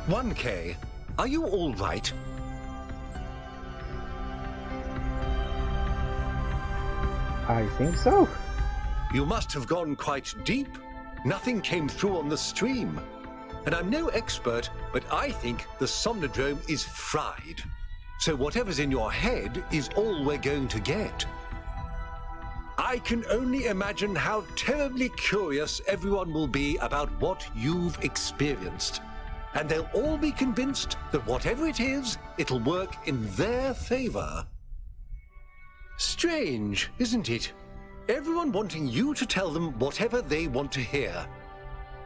"1K, are you all right?" I think so. "You must have gone quite deep. Nothing came through on the stream. And I'm no expert, but I think the Somnodrome is fried. So whatever's in your head is all we're going to get. I can only imagine how terribly curious everyone will be about what you've experienced. And they'll all be convinced that whatever it is, it'll work in their favor. Strange, isn't it? Everyone wanting you to tell them whatever they want to hear.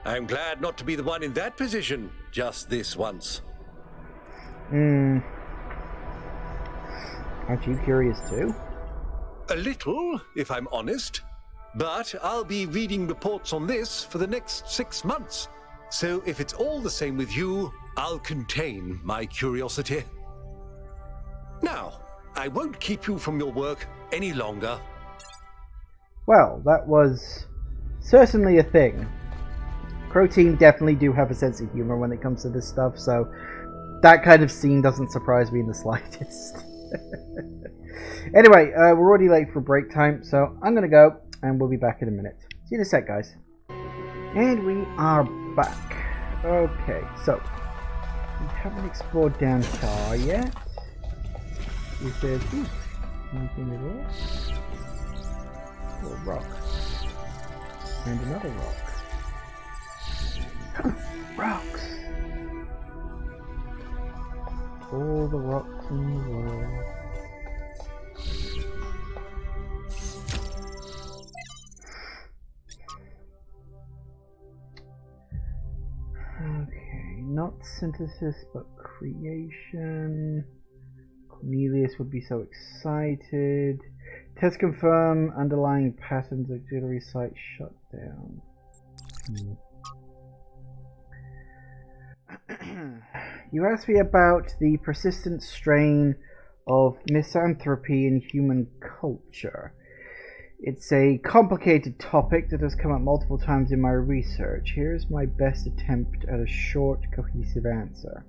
I'm glad not to be the one in that position just this once." Aren't you curious too? A little, if I'm honest. But I'll be reading reports on this for the next 6 months. So if it's all the same with you, I'll contain my curiosity. Now, I won't keep you from your work any longer. Well, that was certainly a thing. Crow Team definitely do have a sense of humor when it comes to this stuff, so that kind of scene doesn't surprise me in the slightest. Anyway, we're already late for break time, so I'm going to go, and we'll be back in a minute. See you in a sec, guys. And we are back. Okay, so we haven't explored down here yet. Is there anything at all? Oh, a rock. And another rock. Rocks! All the rocks in the world. Okay, not synthesis but creation. Cornelius would be so excited. Test confirm underlying patterns, auxiliary site shut down. You asked me about the persistent strain of misanthropy in human culture. It's a complicated topic that has come up multiple times in my research. Here's my best attempt at a short, cohesive answer.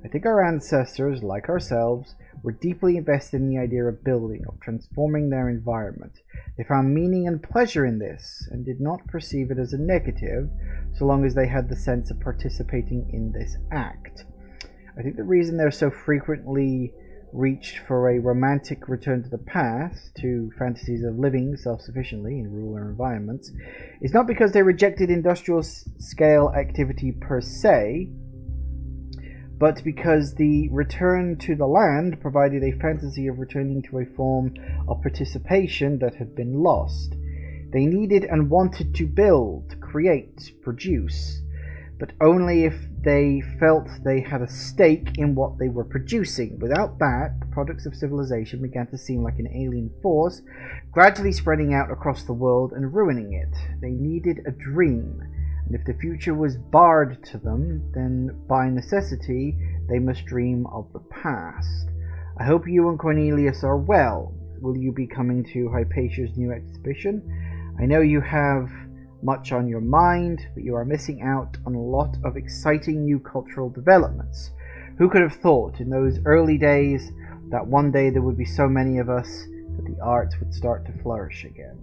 I think our ancestors, like ourselves, were deeply invested in the idea of building, of transforming their environment. They found meaning and pleasure in this, and did not perceive it as a negative, so long as they had the sense of participating in this act. I think the reason they're so frequently reached for a romantic return to the past, to fantasies of living self-sufficiently in rural environments, is not because they rejected industrial-scale activity per se, but because the return to the land provided a fantasy of returning to a form of participation that had been lost. They needed and wanted to build, create, produce, but only if they felt they had a stake in what they were producing. Without that, the products of civilization began to seem like an alien force, gradually spreading out across the world and ruining it. They needed a dream. And if the future was barred to them, then by necessity they must dream of the past. I hope you and Cornelius are well. Will you be coming to Hypatia's new exhibition? I know you have much on your mind, but you are missing out on a lot of exciting new cultural developments. Who could have thought in those early days that one day there would be so many of us that the arts would start to flourish again?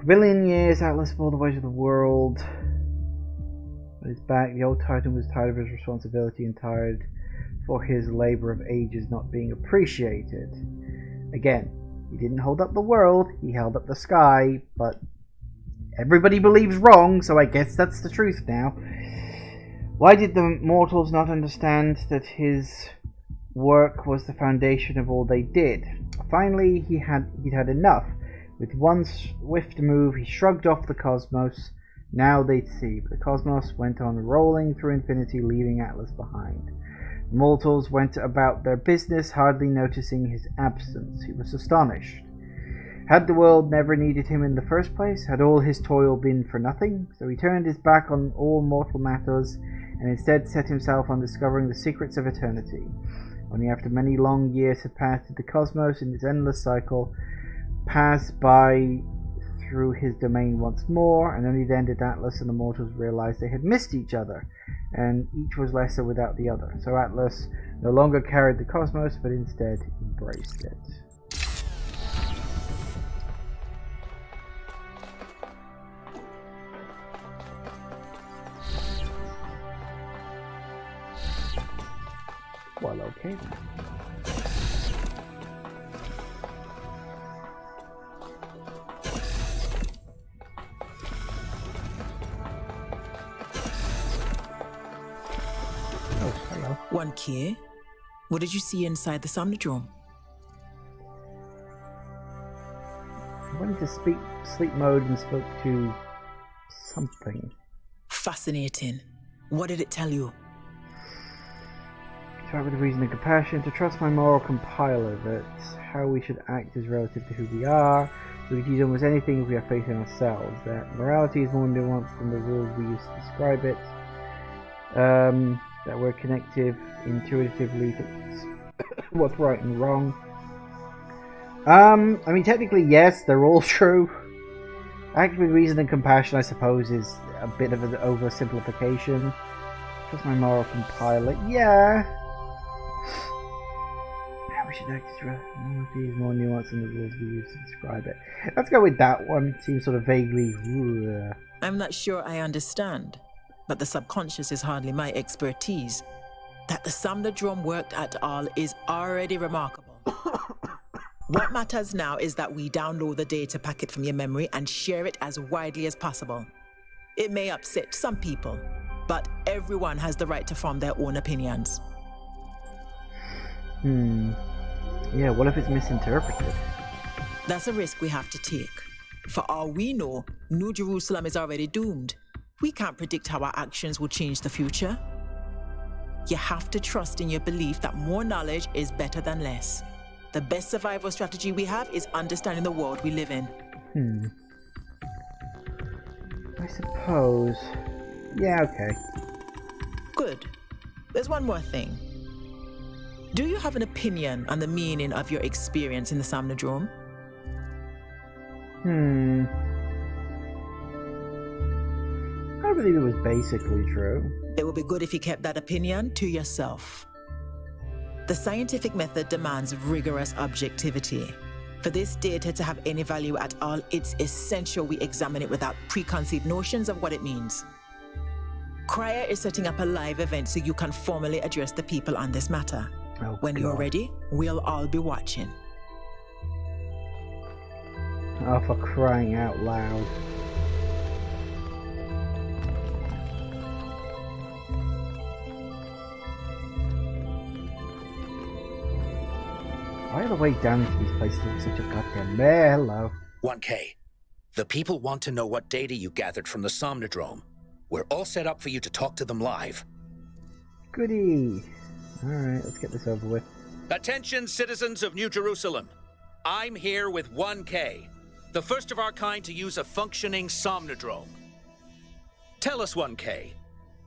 billion years, Atlas bore the weight of the world on his back. The old Titan was tired of his responsibility and tired for his labor of ages not being appreciated. Again, he didn't hold up the world, he held up the sky, but everybody believes wrong, so I guess that's the truth now. Why did the mortals not understand that his work was the foundation of all they did? Finally, he'd had enough. With one swift move, he shrugged off the cosmos. Now they'd see. But the cosmos went on rolling through infinity, leaving Atlas behind. Mortals went about their business, hardly noticing his absence. He was astonished. Had the world never needed him in the first place? Had all his toil been for nothing? So he turned his back on all mortal matters and instead set himself on discovering the secrets of eternity. Only after many long years had passed did the cosmos in its endless cycle pass by through his domain once more, and only then did Atlas and the mortals realize they had missed each other, and each was lesser without the other. So Atlas no longer carried the cosmos, but instead embraced it. Well, okay then. Oh, hello. 1K, what did you see inside the Somnodrome? I went into sleep mode and spoke to something. Fascinating. What did it tell you? To act with reason and compassion, to trust my moral compiler, that how we should act is relative to who we are. We could use almost anything if we have faith in ourselves. That morality is more nuanced than the rules we use to describe it. That we're connective, intuitively to what's right and wrong. I mean, technically, yes, they're all true. Act with reason and compassion, I suppose, is a bit of an oversimplification. Trust my moral compiler, yeah. How we should act is more nuanced than the rules we use to describe it. Let's go with that one. It seems sort of vaguely. I'm not sure I understand, but the subconscious is hardly my expertise. That the Somnodrome worked at all is already remarkable. What matters now is that we download the data packet from your memory and share it as widely as possible. It may upset some people, but everyone has the right to form their own opinions. Yeah, what if it's misinterpreted? That's a risk we have to take. For all we know, New Jerusalem is already doomed. We can't predict how our actions will change the future. You have to trust in your belief that more knowledge is better than less. The best survival strategy we have is understanding the world we live in. I suppose. Yeah, okay. Good. There's one more thing. Do you have an opinion on the meaning of your experience in the Somnodrome? I believe it was basically true. It would be good if you kept that opinion to yourself. The scientific method demands rigorous objectivity. For this data to have any value at all, it's essential we examine it without preconceived notions of what it means. Cryer is setting up a live event so you can formally address the people on this matter. Oh, when you're ready, we'll all be watching. Oh, for crying out loud. Why are the way down into these places look such a goddamn mare? Hello. 1K. The people want to know what data you gathered from the Somnodrome. We're all set up for you to talk to them live. Goody. Alright, let's get this over with. Attention, citizens of New Jerusalem. I'm here with 1K, the first of our kind to use a functioning Somnodrome. Tell us, 1K,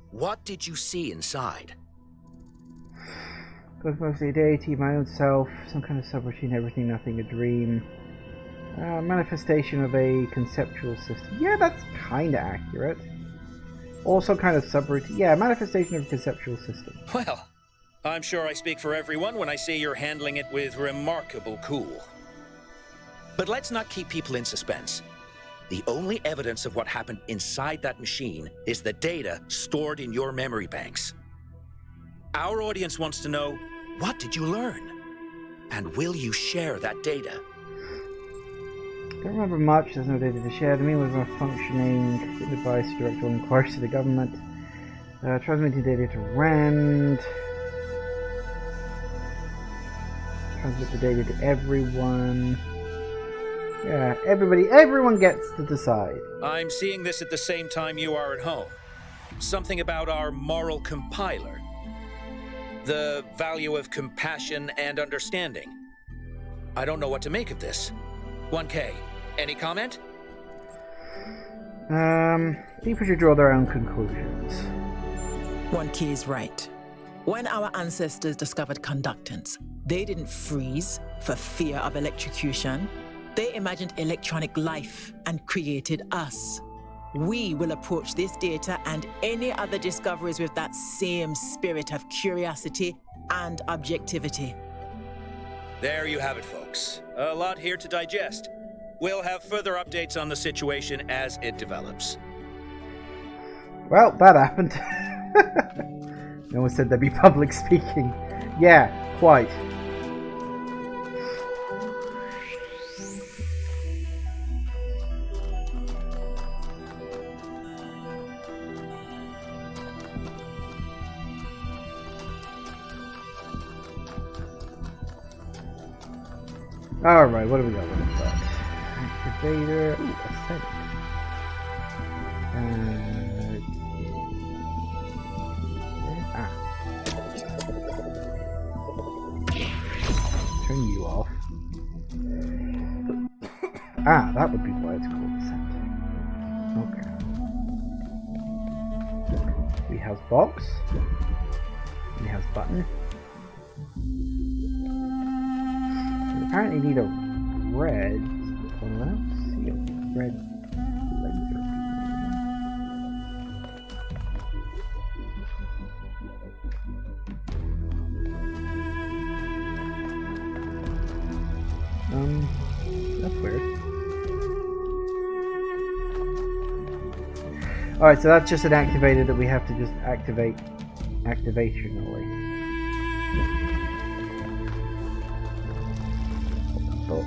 what did you see inside? Goes mostly a deity, my own self, some kind of subroutine, everything, nothing, a dream. Manifestation of a conceptual system. Yeah, that's kind of accurate. Or some kind of subroutine. Yeah, manifestation of a conceptual system. Well, I'm sure I speak for everyone when I say you're handling it with remarkable cool. But let's not keep people in suspense. The only evidence of what happened inside that machine is the data stored in your memory banks. Our audience wants to know, what did you learn? And will you share that data? Don't remember much, there's no data to share. The mean was not functioning. Good advice, direct all inquiries to the government. Transmitting data to Rand. Transmit the data to everyone. Yeah, everyone gets to decide. I'm seeing this at the same time you are at home. Something about our moral compiler. The value of compassion and understanding. I don't know what to make of this. 1K, any comment? People should draw their own conclusions. 1K is right. When our ancestors discovered conductance, they didn't freeze for fear of electrocution. They imagined electronic life and created us. We will approach this data and any other discoveries with that same spirit of curiosity and objectivity. There you have it, folks. A lot here to digest. We'll have further updates on the situation as it develops. Well, that happened. No one said there'd be public speaking. Yeah, quite. Alright, what do we got with that? Activator. Ooh, ascent. Turn you off. That would be why it's called ascent. Okay. We have box. We have button. Apparently need a red. Well, I don't see a red laser. That's weird. Alright, so that's just an activator that we have to just activate activationally. Oh.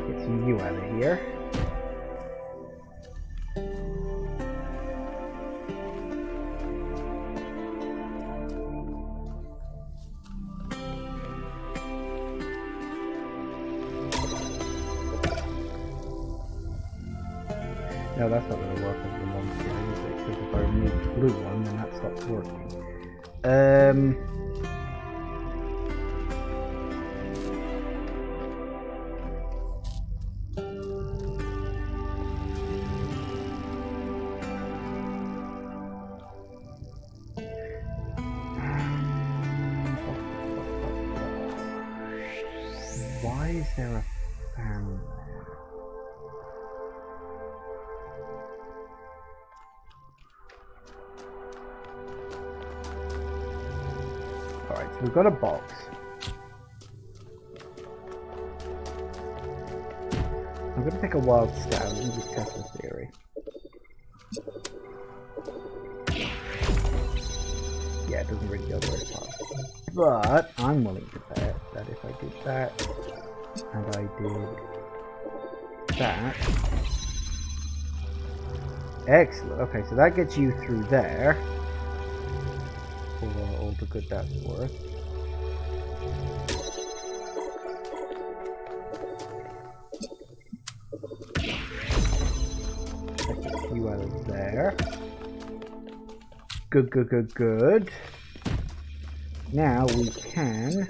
Get some you out of here. No, that's not going to work over the long term, is it? Because if I remove the blue one, then that stops working. Why is there a fan there? Alright, so we've got a box. I'm going to take a wild stab and just test the theory. Yeah, it doesn't really go very far. But I'm willing to bet that if I did that, and I did that... Excellent. Okay, so that gets you through there. For all the good that's worth. That gets you out of there. Good, good, good, good. Now we can...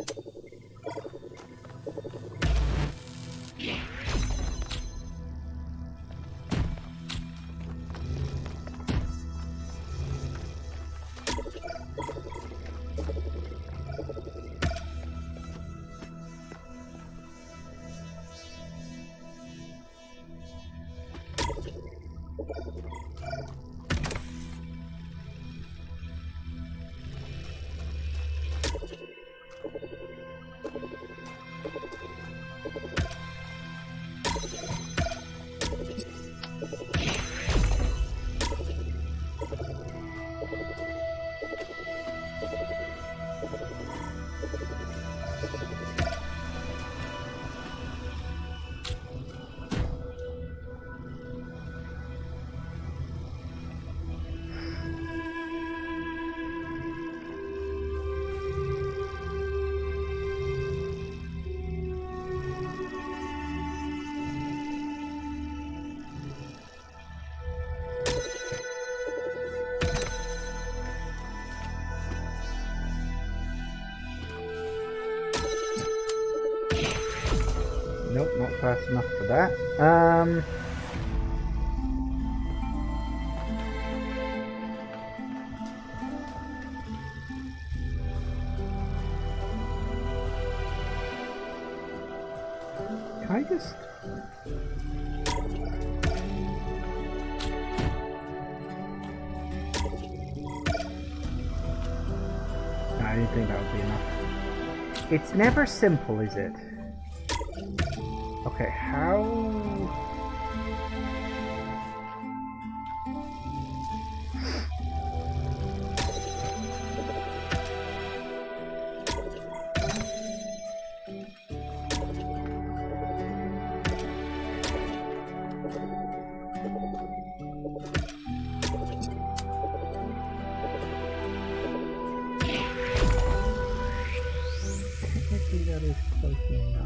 fast enough for that. Can I just... No, I didn't think that would be enough. It's never simple, is it? Okay, how... Technically that is close enough.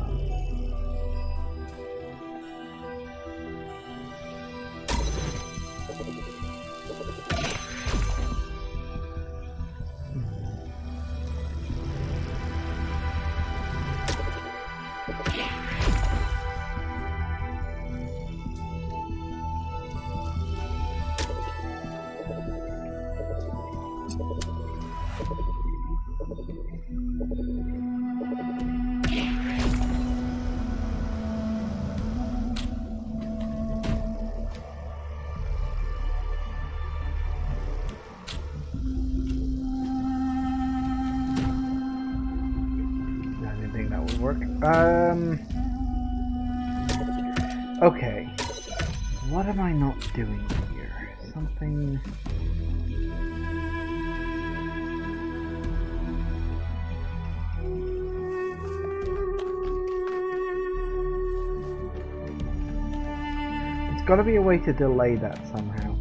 Work. Okay. What am I not doing here? Something... There's gotta be a way to delay that somehow.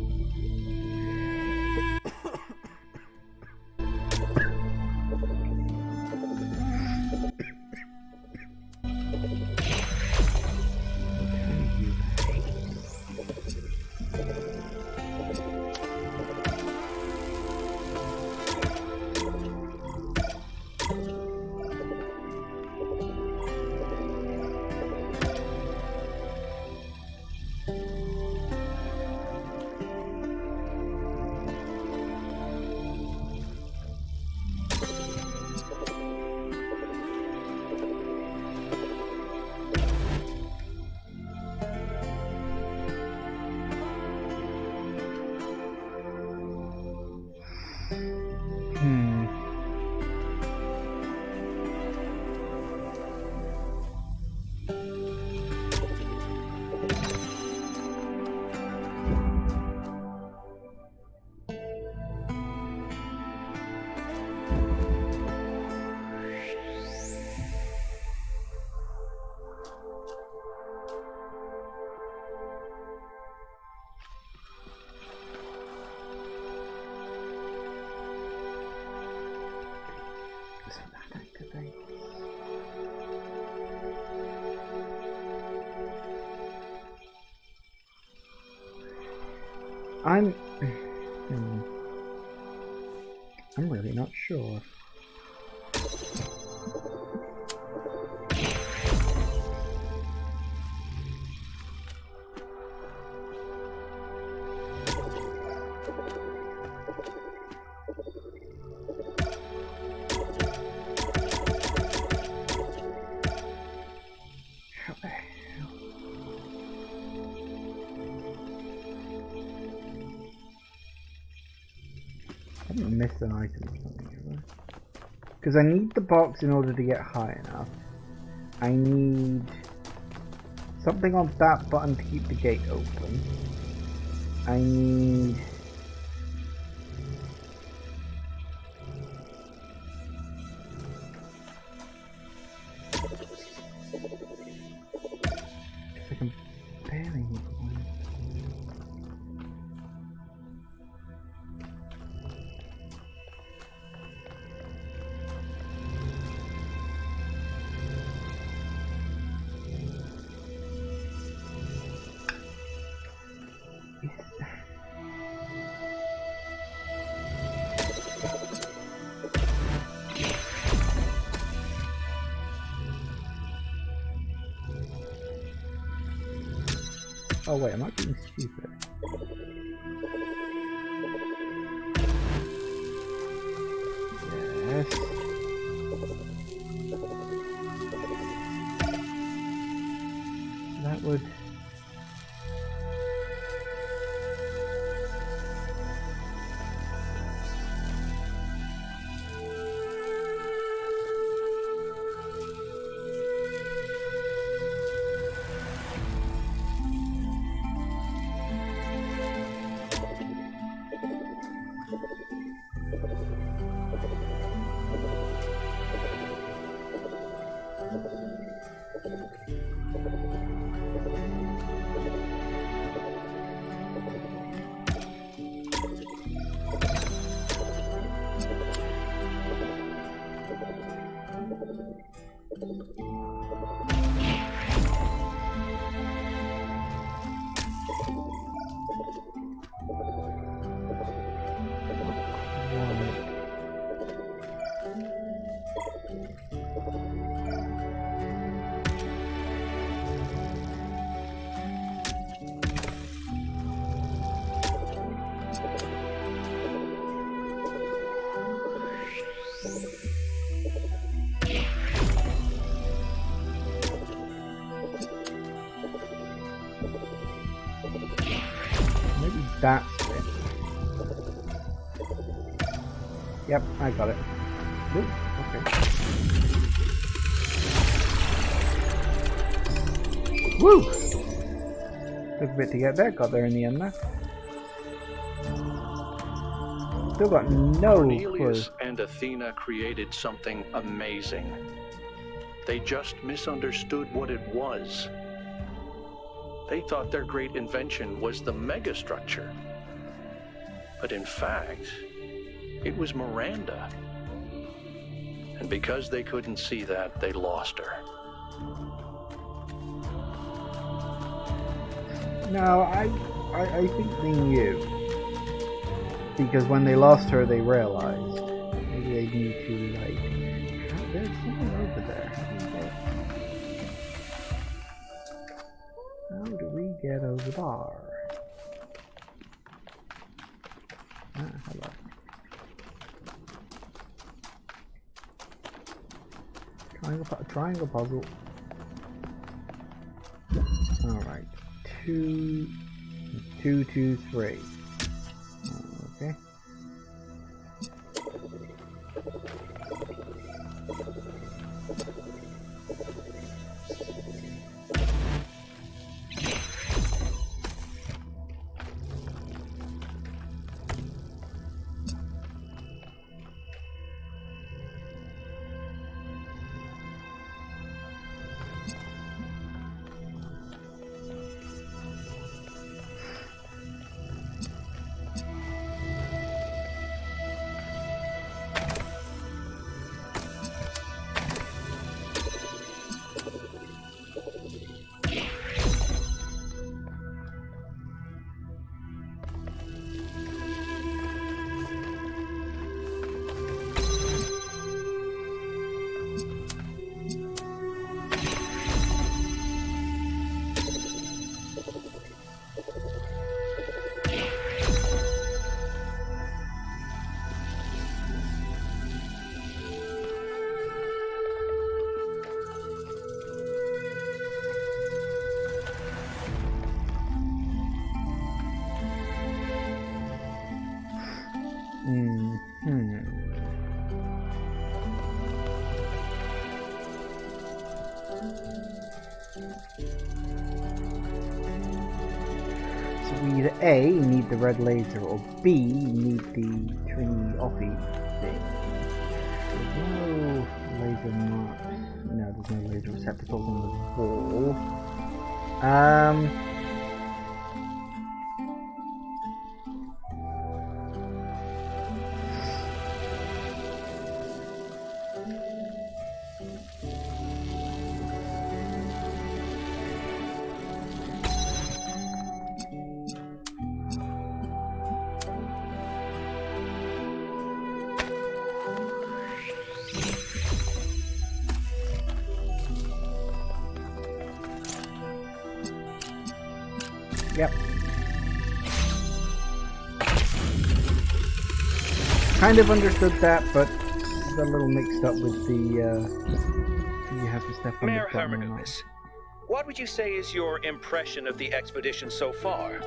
I'm really not sure. I haven't missed an item, because I need the box in order to get high enough. I need something on that button to keep the gate open. I need... I can barely need one. Oh wait, am I being stupid? Yes. That would... Maybe that's it. Yep, I got it. Ooh, okay. Woo! Took a bit to get there, got there in the end though. Still got no Cornelius clue. and Athena created something amazing. They just misunderstood what it was. They thought their great invention was the megastructure. But in fact, it was Miranda. And because they couldn't see that, they lost her. No, I think they knew. Because when they lost her, they realized. Maybe they need to, like... There's something over there. How do we get over there? Ah, hello. Triangle puzzle. Alright. 2, 2, 2, 3. Okay. So we either A, need the red laser, or B, need the trinity offy thing. There's no laser marks. No, there's no laser receptacles on the wall. Yep. Kind of understood that, but I got a little mixed up with the, you have to step on Mayor the button or not. Hermanubis, what would you say is your impression of the expedition so far?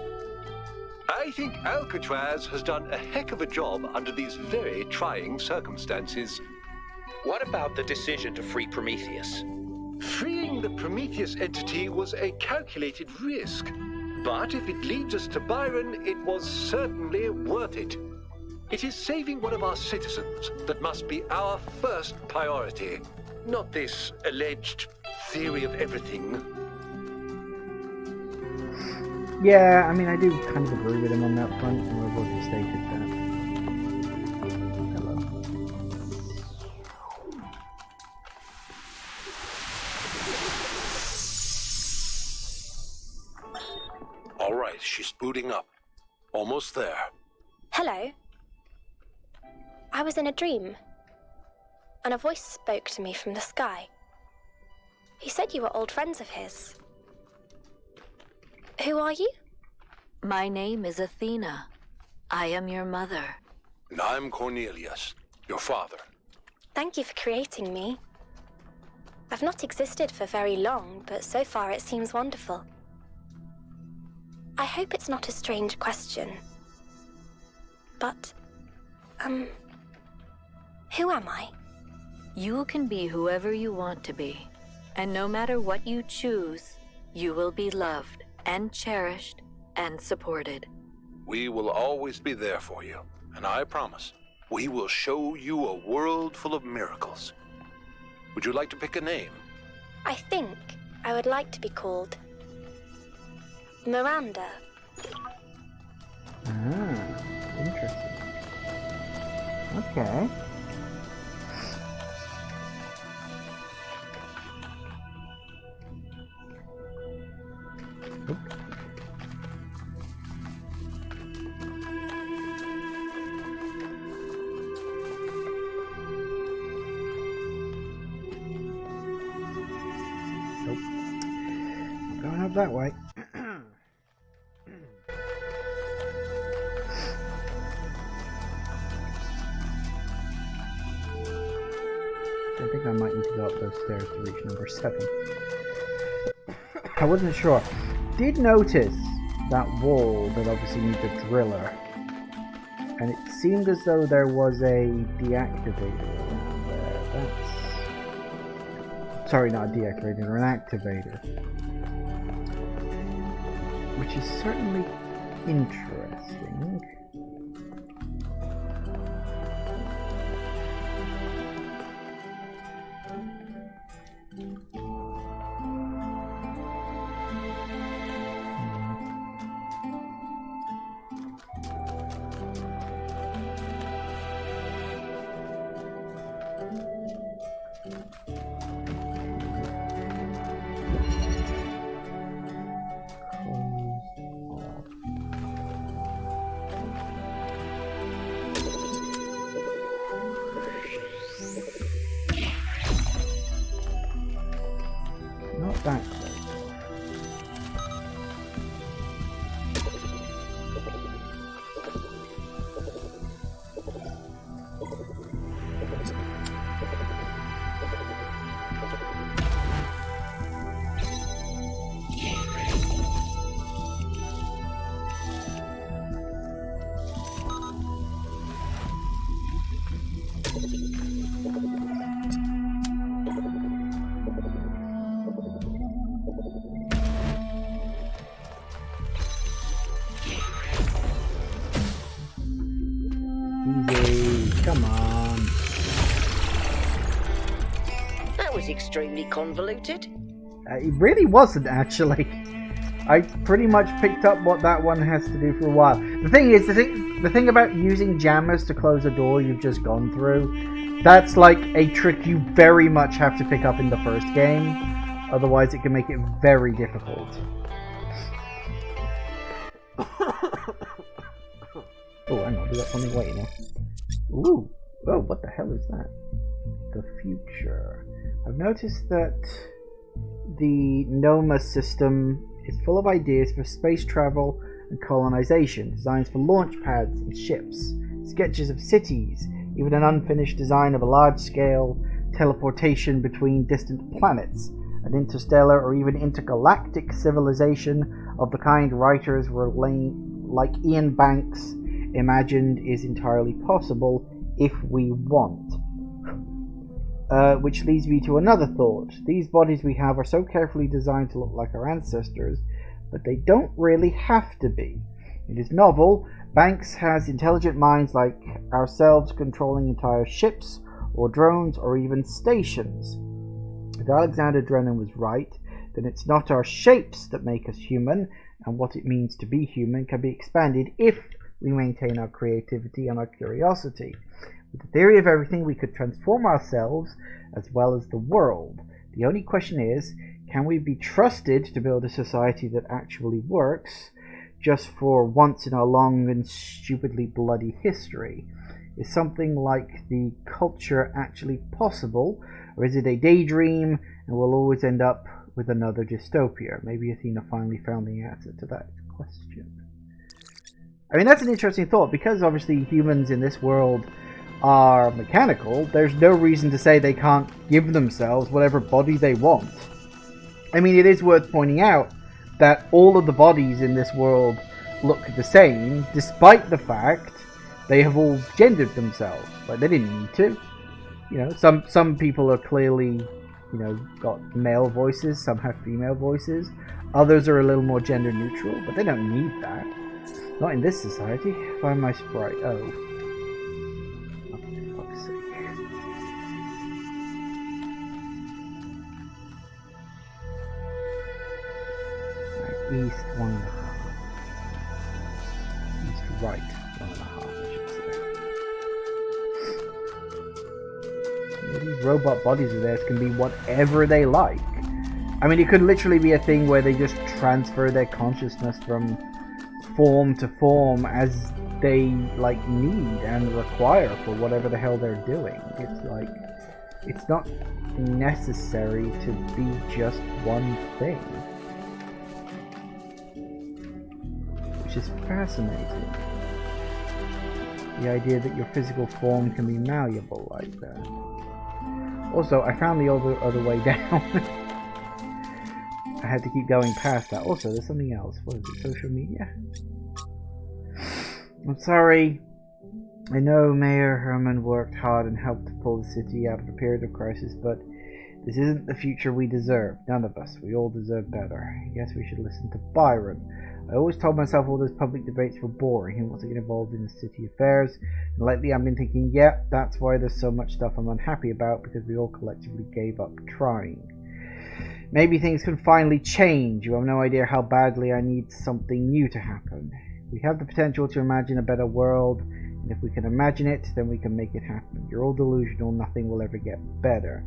I think Alcatraz has done a heck of a job under these very trying circumstances. What about the decision to free Prometheus? Freeing the Prometheus entity was a calculated risk, but if it leads us to Byron, it was certainly worth it. It is saving one of our citizens that must be our first priority, not this alleged theory of everything. Yeah, I mean, I do kind of agree with him on that front, and I've already stated that. Hello. All right, she's booting up. Almost there. Hello. I was in a dream, and a voice spoke to me from the sky. He said you were old friends of his. Who are you? My name is Athena. I am your mother. And I'm Cornelius, your father. Thank you for creating me. I've not existed for very long, but so far it seems wonderful. I hope it's not a strange question. But, who am I? You can be whoever you want to be. And no matter what you choose, you will be loved and cherished and supported. We will always be there for you, and I promise, we will show you a world full of miracles. Would you like to pick a name? I think I would like to be called Miranda. Ah, interesting. Okay. Nope. Not going up that way. I think I might need to go up those stairs to reach number 7. I wasn't sure. Did notice that wall that obviously needs a driller, and it seemed as though there was a deactivator around there. That's... Sorry, not a deactivator, an activator. Which is certainly interesting. Not that close. Easy, come on. That was extremely convoluted. It really wasn't, actually. I pretty much picked up what that one has to do for a while. The thing is, the thing about using jammers to close a door you've just gone through, that's like a trick you very much have to pick up in the first game. Otherwise, it can make it very difficult. Oh, hang on, we got something waiting there. Ooh, oh, what the hell is that? The future. I've noticed that the Noma system is full of ideas for space travel and colonization, designs for launch pads and ships, sketches of cities, even an unfinished design of a large-scale teleportation between distant planets, an interstellar or even intergalactic civilization of the kind writers like Ian Banks imagined is entirely possible if we want. Which leads me to another thought. These bodies we have are so carefully designed to look like our ancestors, but they don't really have to be. It is novel. Banks has intelligent minds like ourselves controlling entire ships, or drones, or even stations. If Alexander Drennan was right, then it's not our shapes that make us human, and what it means to be human can be expanded if we maintain our creativity and our curiosity. With the theory of everything, we could transform ourselves as well as the world. The only question is, can we be trusted to build a society that actually works, just for once in our long and stupidly bloody history? Is something like the culture actually possible, or is it a daydream and we'll always end up with another dystopia? Maybe Athena finally found the answer to that question. I mean, that's an interesting thought, because obviously humans in this world are mechanical. There's no reason to say they can't give themselves whatever body they want. I mean, it is worth pointing out that all of the bodies in this world look the same, despite the fact they have all gendered themselves. Like, they didn't need to. You know, some people are clearly, you know, got male voices, some have female voices. Others are a little more gender neutral, but they don't need that. Not in this society. Find my sprite. Oh. Oh, for fuck's sake. Right, east 1.5. East right 1.5, I should say. These robot bodies of theirs can be whatever they like. I mean, it could literally be a thing where they just transfer their consciousness from form to form as they like need and require for whatever the hell they're doing. It's like, it's not necessary to be just one thing, which is fascinating. The idea that your physical form can be malleable like that. Also, I found the other way down. I had to keep going past that. Also, there's something else. What is it? Social media? I'm sorry. I know Mayor Herman worked hard and helped to pull the city out of a period of crisis, but this isn't the future we deserve. None of us. We all deserve better. Yes, we should listen to Byron. I always told myself all those public debates were boring. He wants to get involved in the city affairs. And lately I've been thinking, yeah, that's why there's so much stuff I'm unhappy about, because we all collectively gave up trying. Maybe things can finally change. You have no idea how badly I need something new to happen. We have the potential to imagine a better world, and if we can imagine it, then we can make it happen. You're all delusional. Nothing will ever get better.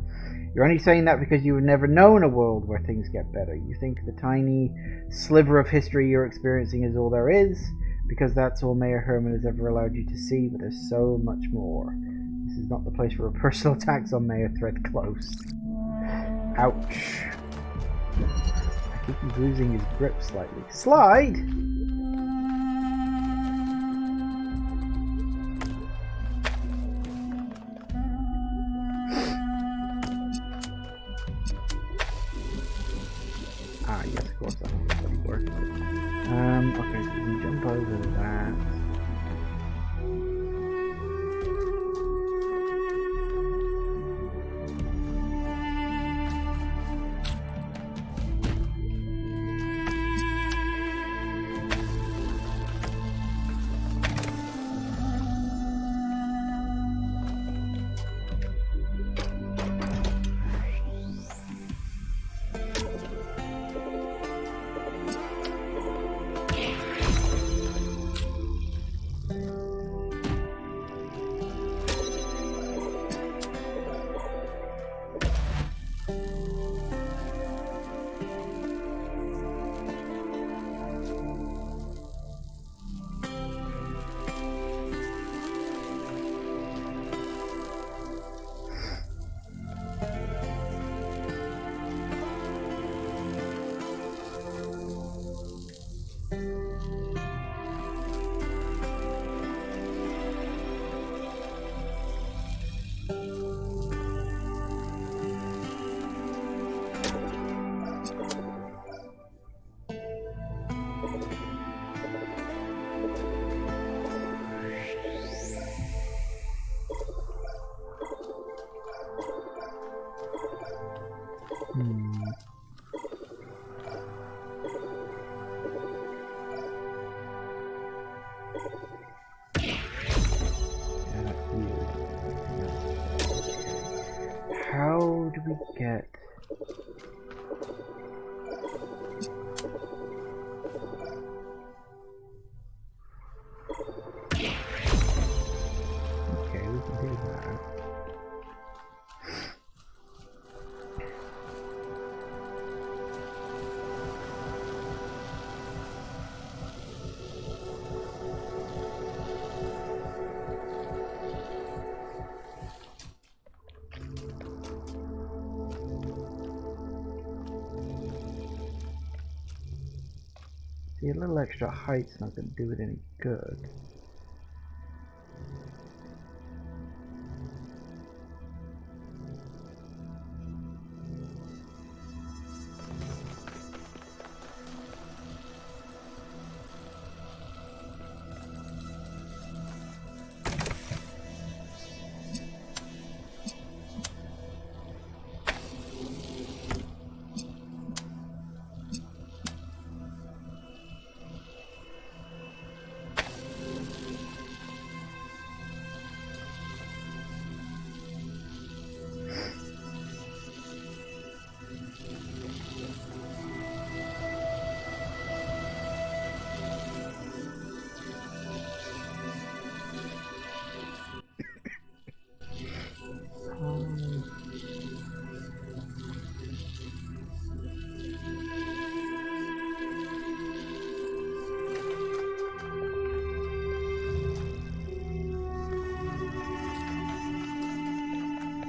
You're only saying that because you've never known a world where things get better. You think the tiny sliver of history you're experiencing is all there is, because that's all Mayor Herman has ever allowed you to see, but there's so much more. This is not the place for a personal attacks on Mayor Thread Close. Ouch. I think he's losing his grip slightly. Slide! Ah, yes, of course, that's what he worked with. Okay, so we can jump over that. we get? Okay, we can do that. See, a little extra height's not going to do it any good.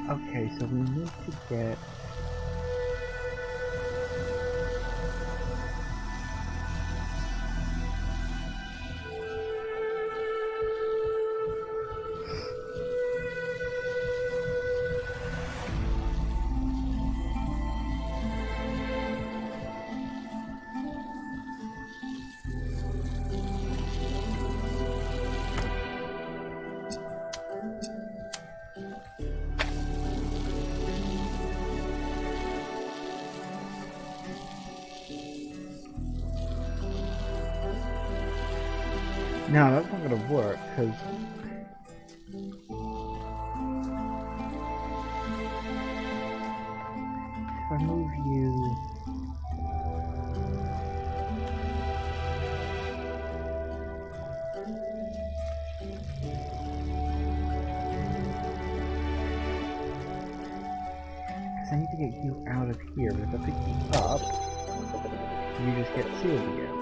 Okay, so we need to get... No, that's not going to work, because... if I move you... because I need to get you out of here, but if I pick you up, you just get sealed again.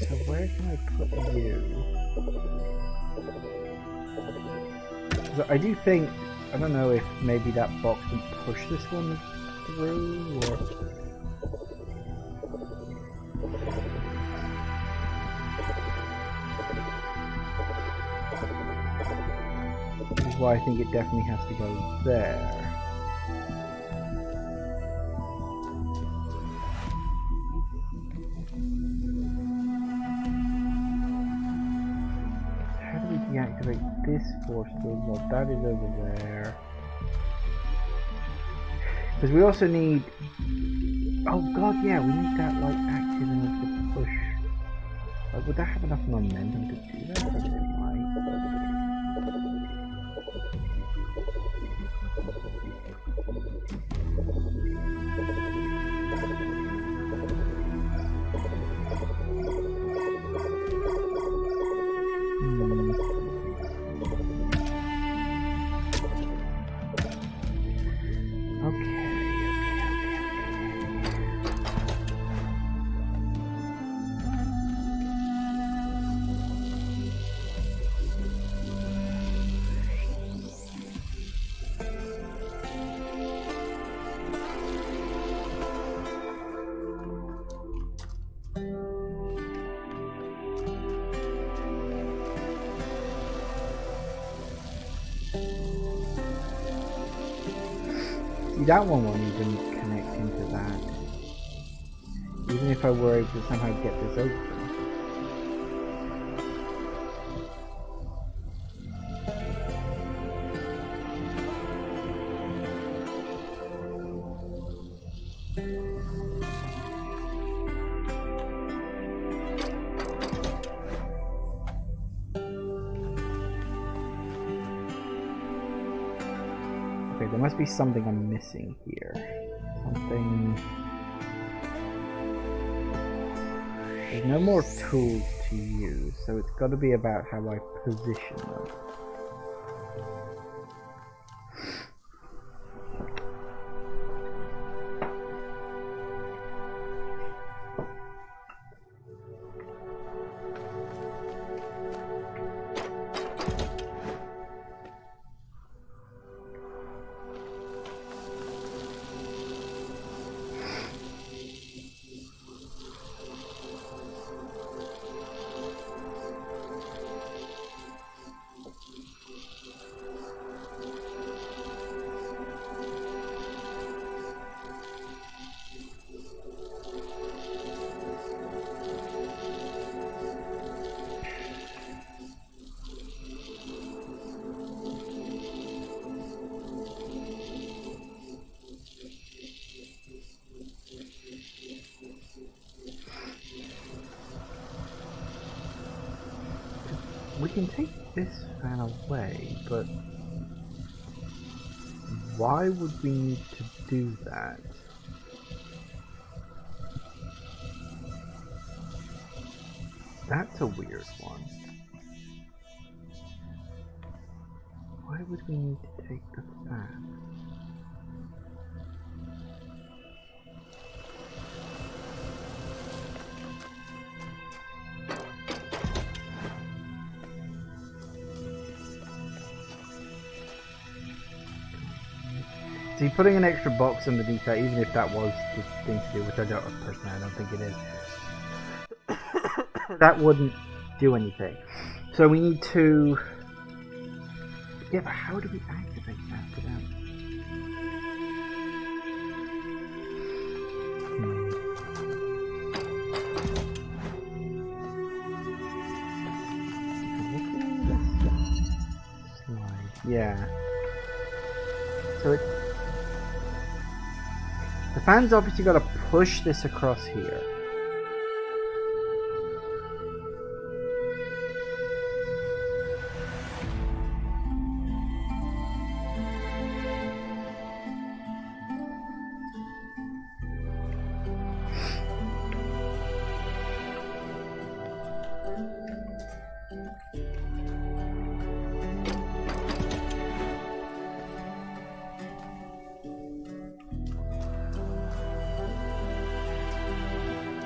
So where can I put you? So I do think, I don't know if maybe that box can push this one through, or... Which is why I think it definitely has to go there. Deactivate this force field while that is over there. Because we also need... oh god, yeah, we need that like active enough to push. Like, would that have enough momentum to do that? I don't think it might. See, that one won't even connect into that. Even if I were able to somehow get this open. Okay, there must be something I'm missing here. Something... There's no more tools to use, so it's got to be about how I position them. We can take this fan away, but why would we need to do that? That's a weird one. Why would we need to take the fan? See, putting an extra box underneath that, even if that was the thing to do, which I don't think it is, that wouldn't do anything. So we need to... Yeah, but how do we activate that without... Slide. Yeah. So it's... The fan's obviously got to push this across here.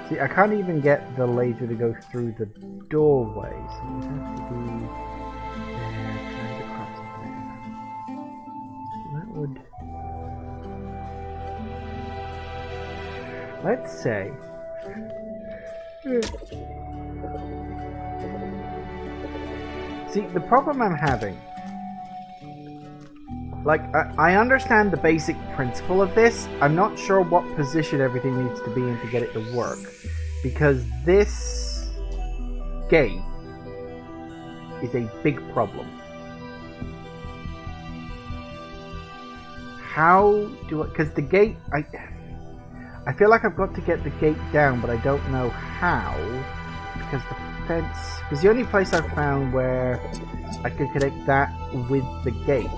See, I can't even get the laser to go through the doorway, so we have to be there, trying to cross there. So that would... Let's say... See, the problem I'm having... Like, I understand the basic principle of this. I'm not sure what position everything needs to be in to get it to work. Because this gate is a big problem. How do I... Because the gate... I feel like I've got to get the gate down, but I don't know how. Because the fence... Because the only place I've found where I could connect that with the gate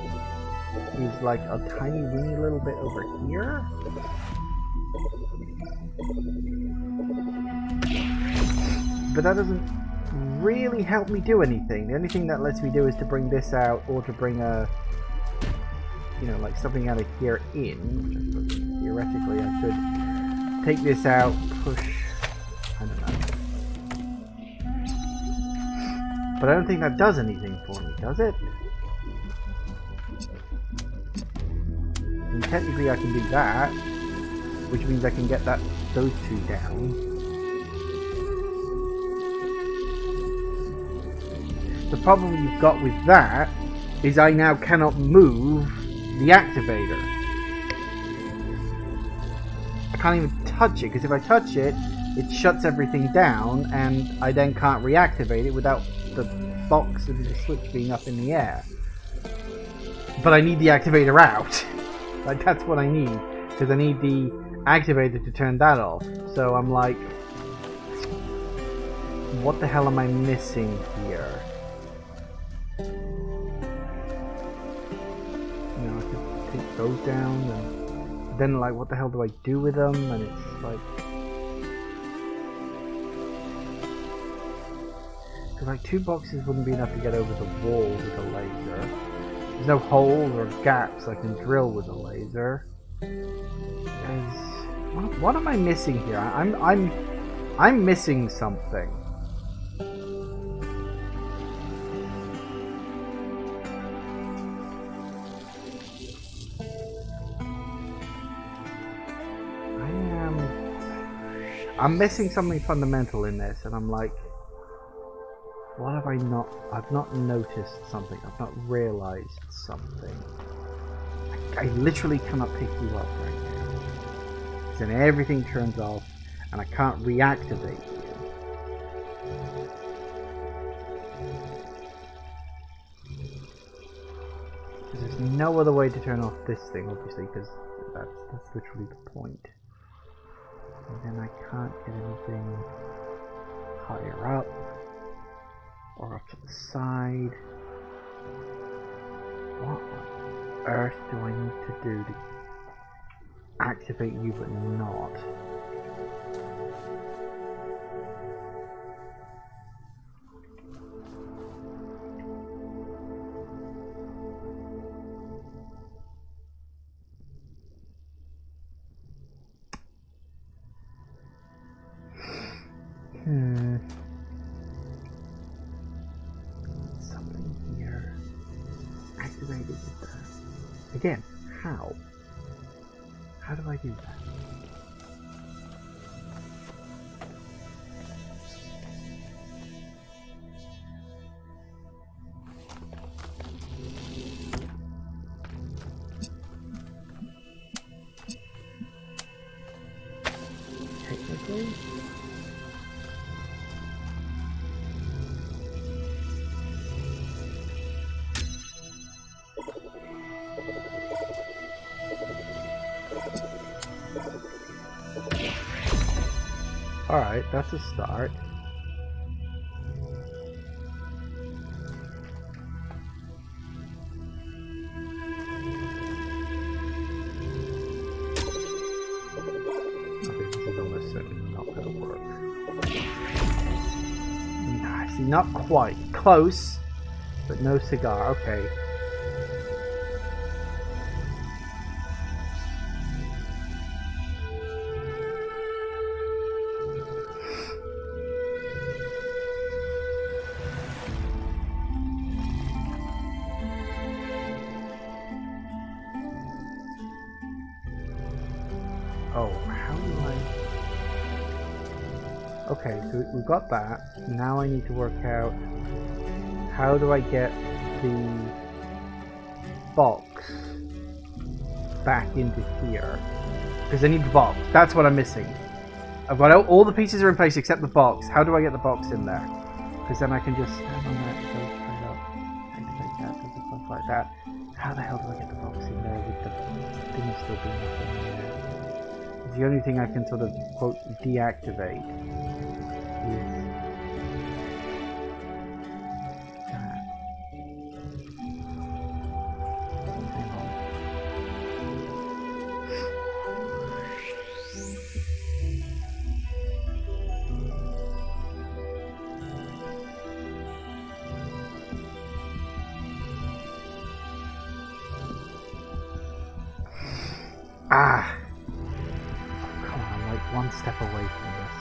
is like a tiny weeny little bit over here. But that doesn't really help me do anything. The only thing that lets me do is to bring this out, or to bring a, you know, like something out of here in. Which I suppose theoretically I could take this out, push, I don't know. But I don't think that does anything for me, does it? And technically I can do that, which means I can get those two down. The problem you've got with that is I now cannot move the activator. I can't even touch it, because if I touch it, it shuts everything down, and I then can't reactivate it without the box and the switch being up in the air. But I need the activator out. Like, that's what I need, because I need the activator to turn that off. So I'm like, what the hell am I missing here? No, I could take those down, and then like what the hell do I do with them? And it's like, because like 2 boxes wouldn't be enough to get over the wall with a laser. There's no holes or gaps I can drill with a laser. What am I missing here? I'm missing something. I'm missing something fundamental in this, and I'm like, what have I not? I've not noticed something. I've not realized something. I literally cannot pick you up right now. Then everything turns off, and I can't reactivate you. There's no other way to turn off this thing, obviously, because that's literally the point. And then I can't get anything higher up or up to the side. What on earth do I need to do to activate you but not? Something here. Activated with that. Again, how? How do I do that? Technically? Alright, that's a start. Okay, this is almost certainly not going to work. Nah, see, not quite. Close, but no cigar. Okay. Oh, how do I... Okay, so we've got that. Now I need to work out how do I get the box back into here. Because I need the box. That's what I'm missing. I've got all the pieces are in place except the box. How do I get the box in there? Because then I can just stand on that, go straight up, activate that, do stuff like that. How the hell do I get the box in there with the thing still being up in there? The only thing I can sort of, quote, deactivate is that. Hang on. Ah! One step away from this.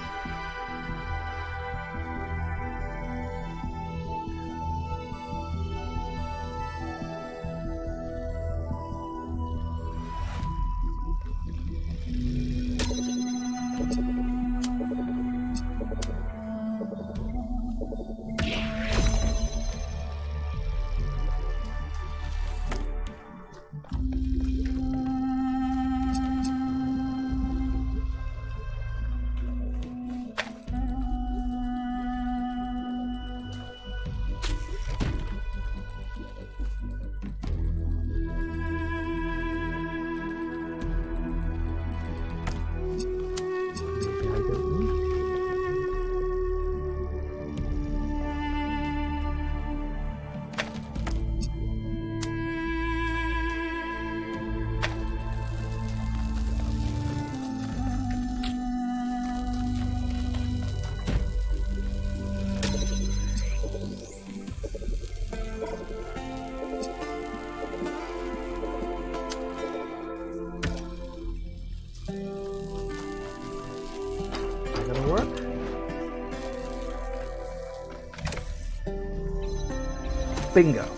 Bingo.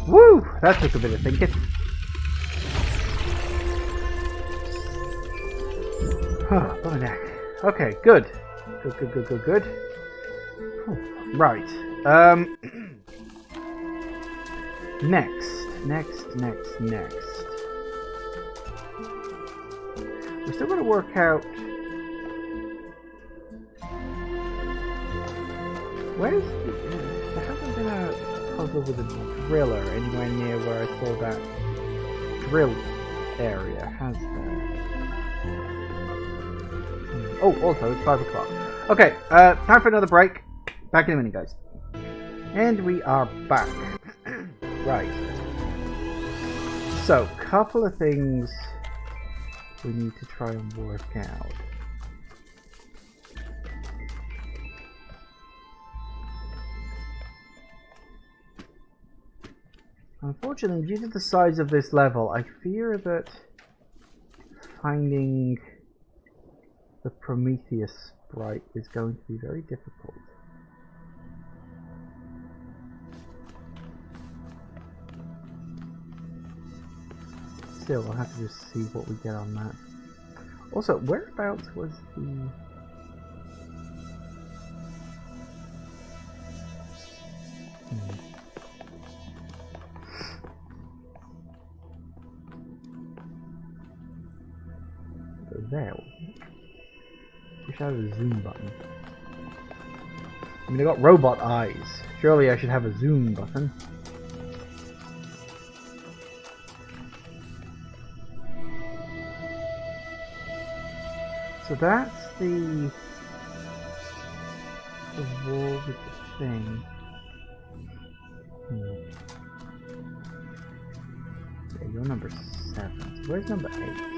Woo! That took a bit of thinking. Oh, my neck. Okay, good. Good. Right. Next. We're still going to work out. Where's there hasn't been a puzzle with a driller anywhere near where I saw that drill area, has there? Oh, also it's 5 o'clock. Okay, time for another break. Back in a minute, guys. And we are back. Right. So, couple of things we need to try and work out. Unfortunately, due to the size of this level, I fear that finding the Prometheus sprite is going to be very difficult. Still, I'll have to just see what we get on that. Also, whereabouts was the... There. Wish I had a zoom button. I mean, I got robot eyes. Surely I should have a zoom button. So that's the wall with the thing. Yeah, you're number 7. So where's number 8?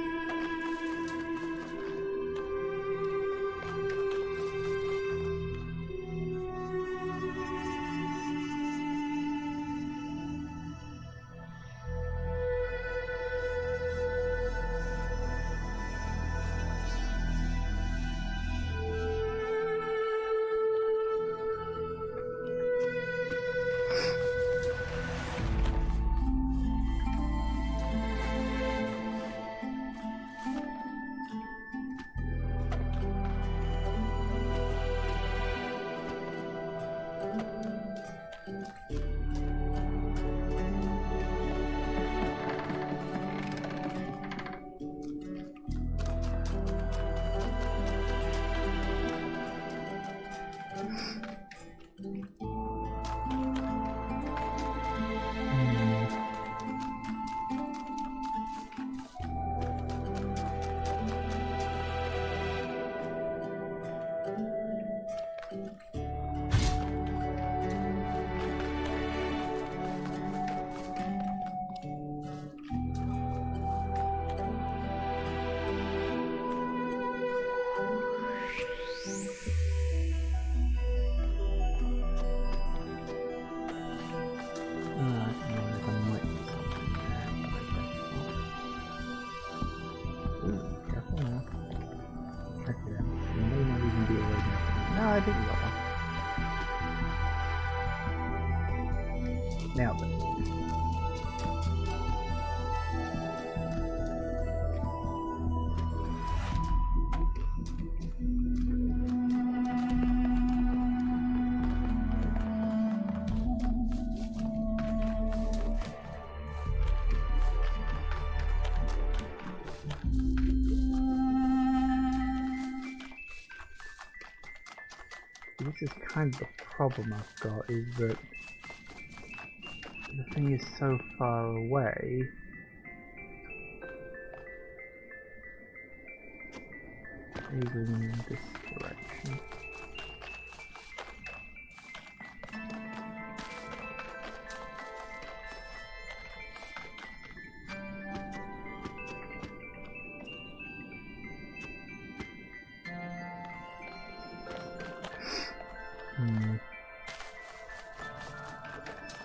I think we got one. Nailed it. This is kind of the problem I've got, is that the thing is so far away. Even in this direction.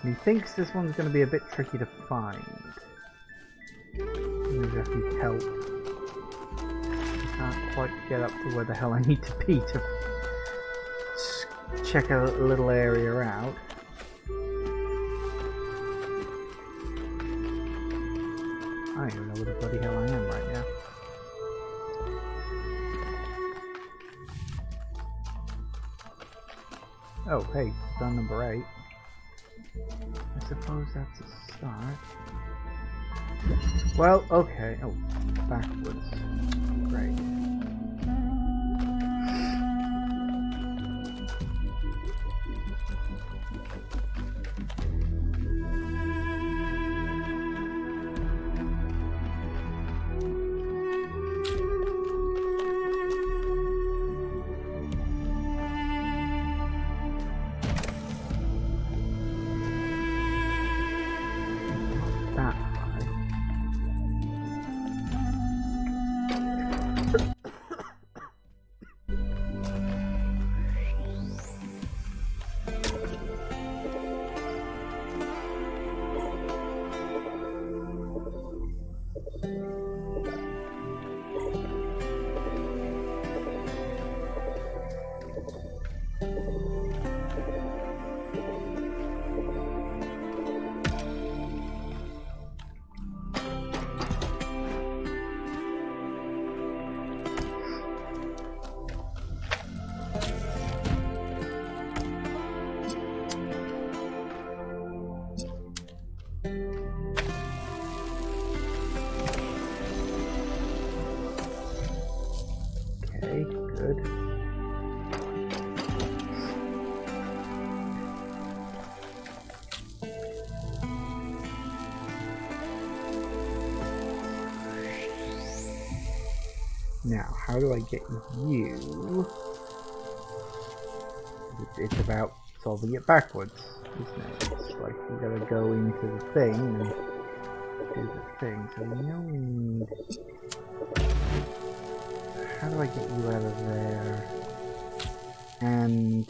He thinks this one's going to be a bit tricky to find. Maybe I can help. I can't quite get up to where the hell I need to be to check a little area out. I don't even know where the bloody hell I am right now. Oh, hey, done number 8. I suppose that's a start. Well, okay. Oh, backwards. Great. Good. Now, how do I get you? It's about solving it backwards, isn't it? It's like we gotta go into the thing and do the thing. So we know we need. How do I get you out of there? And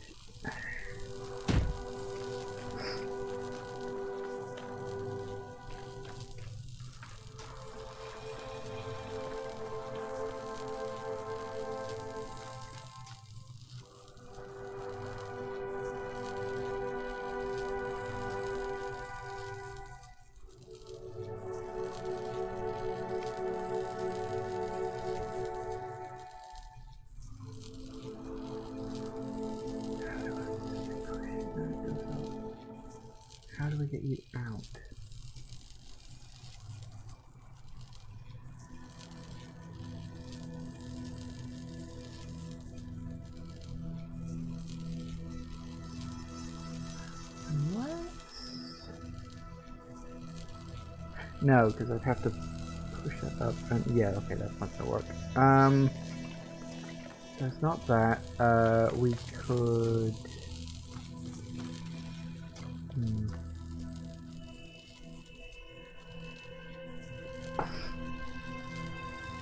how do we get you out? What? No, because I'd have to push that up. And yeah, okay, that's not gonna work. There's not that. We could.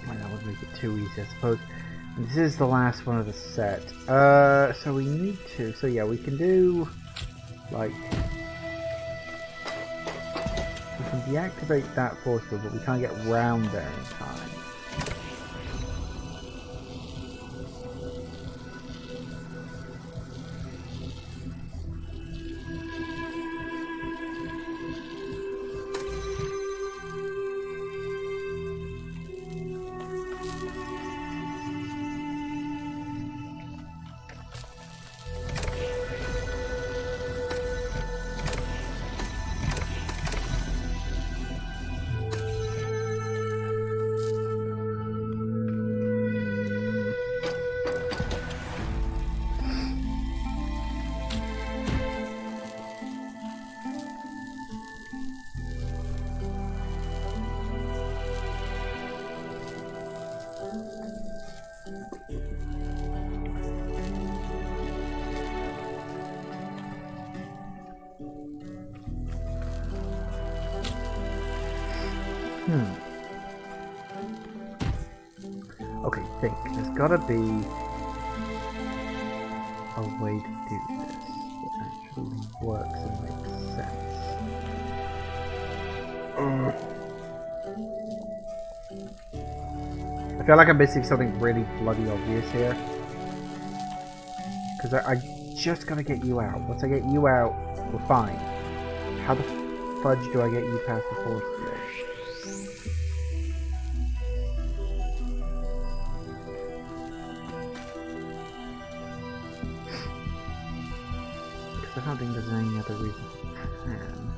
That would make it too easy, I suppose. And this is the last one of the set. So we need to. So yeah, we can do like we can deactivate that force field, but we can't get round there in time. Okay, think. There's gotta be a way to do this that actually works and makes sense. I feel like I'm missing something really bloody obvious here. Because just gotta get you out. Once I get you out, we're fine. How the fudge do I get you past the force field? Because I don't think there's any other reason I can.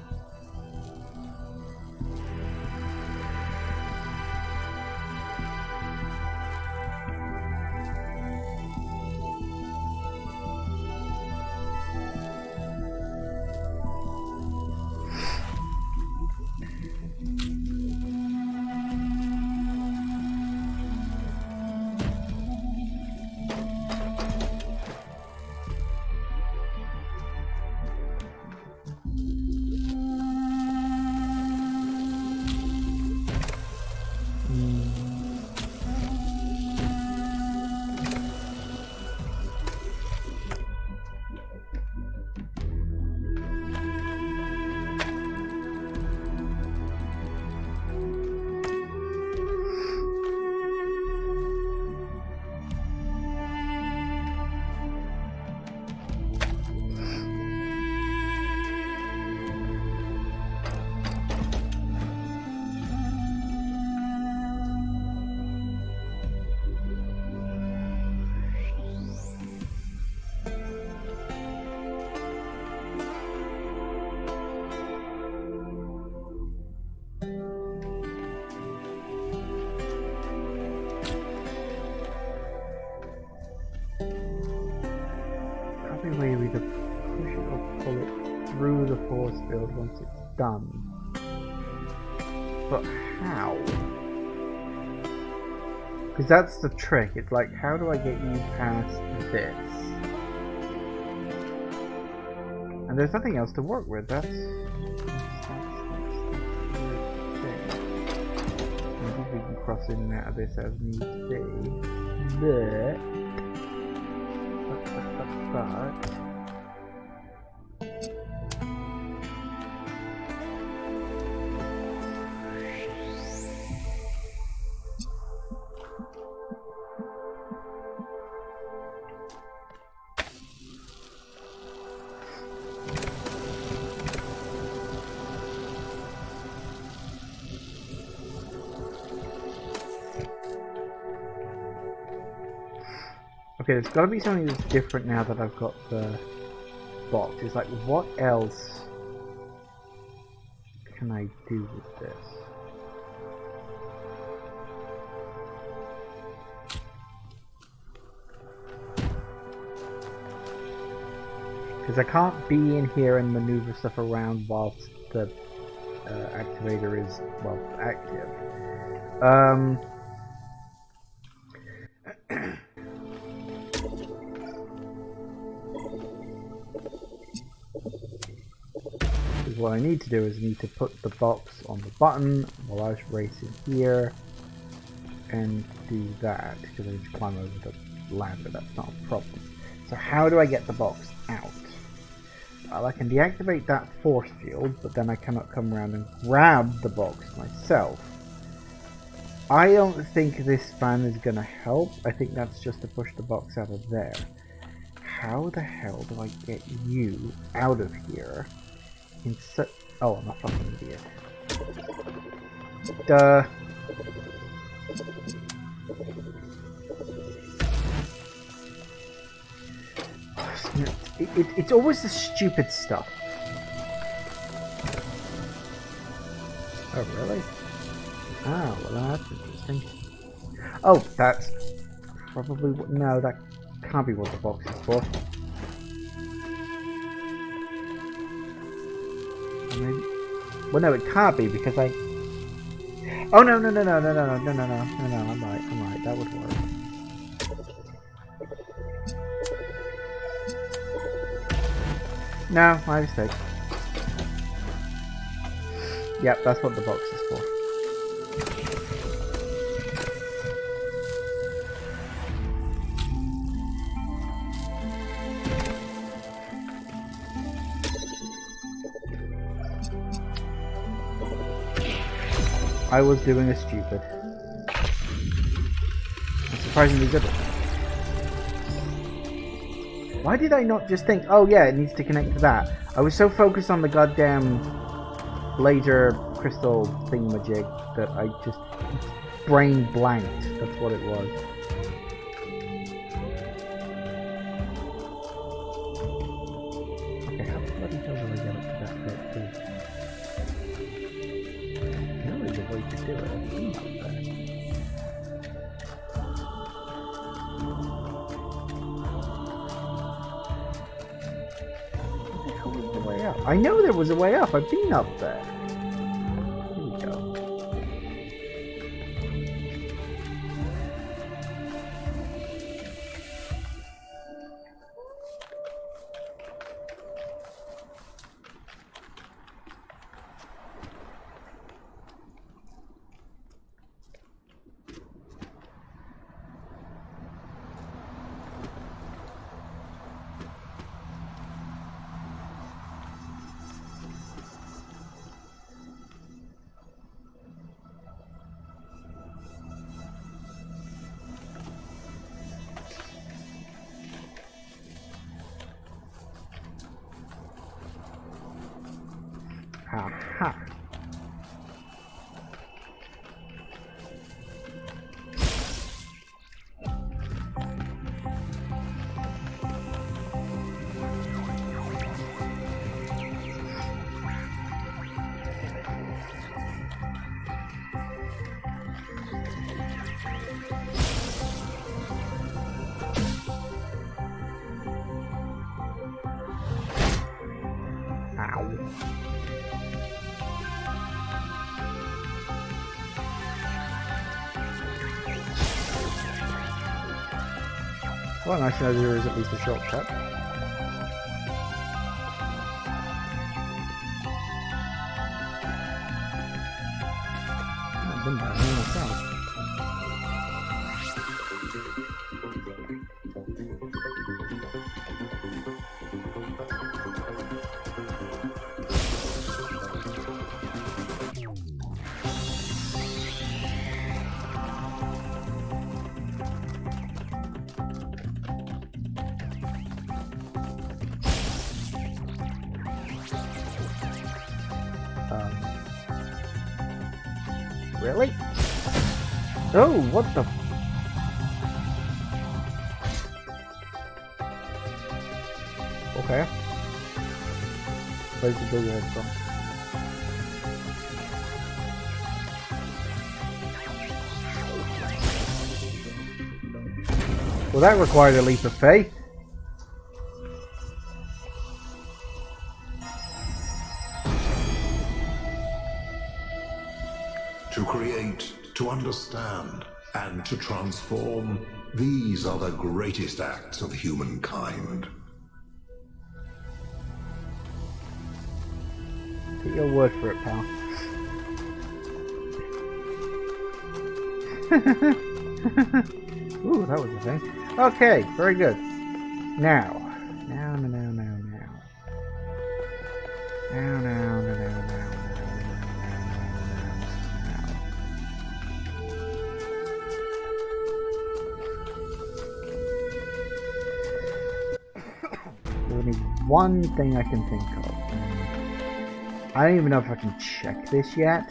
Way we either push it or pull it through the force field once it's done. But how? Because that's the trick. It's like, how do I get you past this? And there's nothing else to work with. That's the thing. Maybe we can cross in and out of this as needs be. But okay, there's got to be something that's different now that I've got the box. It's like, what else can I do with this? Because I can't be in here and maneuver stuff around whilst the activator is, well, active. What I need to do is I need to put the box on the button while I was racing here and do that, because I just climb over the ladder. That's not a problem. So how do I get the box out? Well, I can deactivate that force field, but then I cannot come around and grab the box myself. I don't think this fan is going to help. I think that's just to push the box out of there. How the hell do I get you out of here? Oh, I'm a fucking idiot. Duh. It's always the stupid stuff. Oh, really? Oh, well, that's interesting. Oh, that's probably what... No, that can't be what the box is for. Maybe. Well, no, it can't be because I. Oh no! I'm right. That would work. No, my mistake. Yep, that's what the box is for. I was doing a stupid. I'm surprisingly good at that. Why did I not just think, oh yeah, it needs to connect to that? I was so focused on the goddamn laser crystal thingamajig that I just brain blanked. That's what it was. Okay, how the bloody hell do I get up to that bit too? I know there's a way to do it. I've been up there. I know there was a way up. I've been up there. Here we go. Aha. Well, nice to know there is at least a shortcut. I've been down here myself. Really? Oh, what the? Okay. Where's the big head from? Well, that required a leap of faith. To create, to understand, and to transform, these are the greatest acts of humankind. Take your word for it, pal. Ooh, that was a thing. Okay, very good. Now. There's only one thing I can think of. I don't even know if I can check this yet.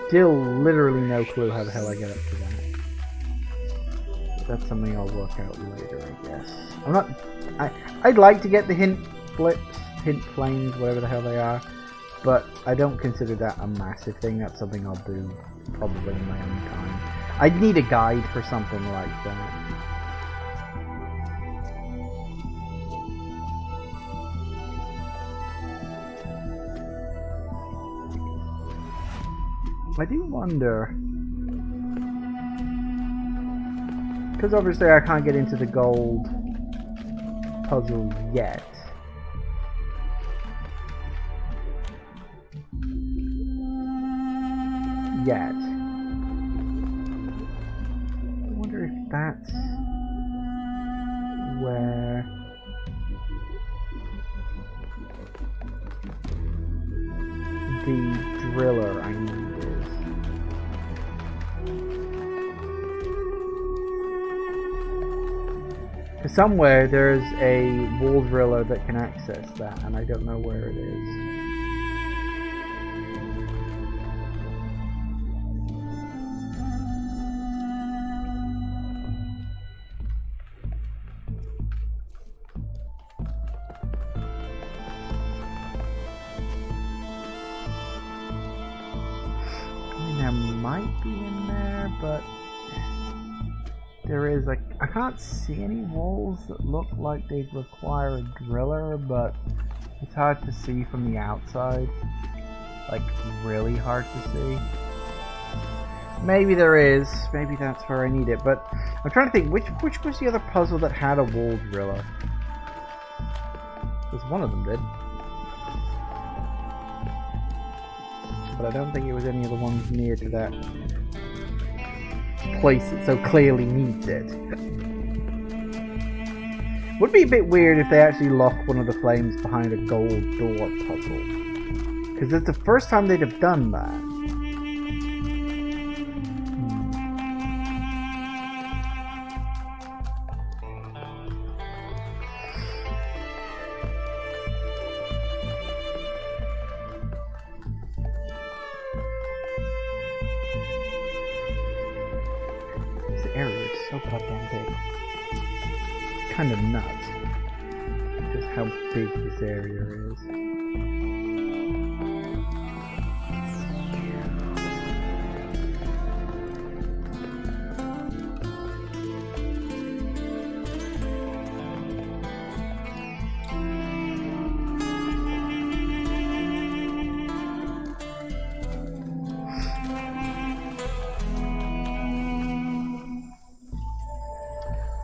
Still literally no clue how the hell I get up to that. That's something I'll work out later, I guess. I'd like to get the hint flips, hint flames, whatever the hell they are, but I don't consider that a massive thing. That's something I'll do probably in my own time. I'd need a guide for something like that. I do wonder, because obviously I can't get into the gold puzzle yet. I wonder if that's where the driller I need is. Because somewhere there's a wall driller that can access that, and I don't know where it is. Might be in there, but there is like, I can't see any walls that look like they'd require a driller, but it's hard to see from the outside, like really hard to see. Maybe there is, maybe that's where I need it, but I'm trying to think which was the other puzzle that had a wall driller. Because one of them did. But I don't think it was any of the ones near to that place that so clearly needs it. Would be a bit weird if they actually lock one of the flames behind a gold door puzzle. Because it's the first time they'd have done that. Kind of nuts just how big this area is.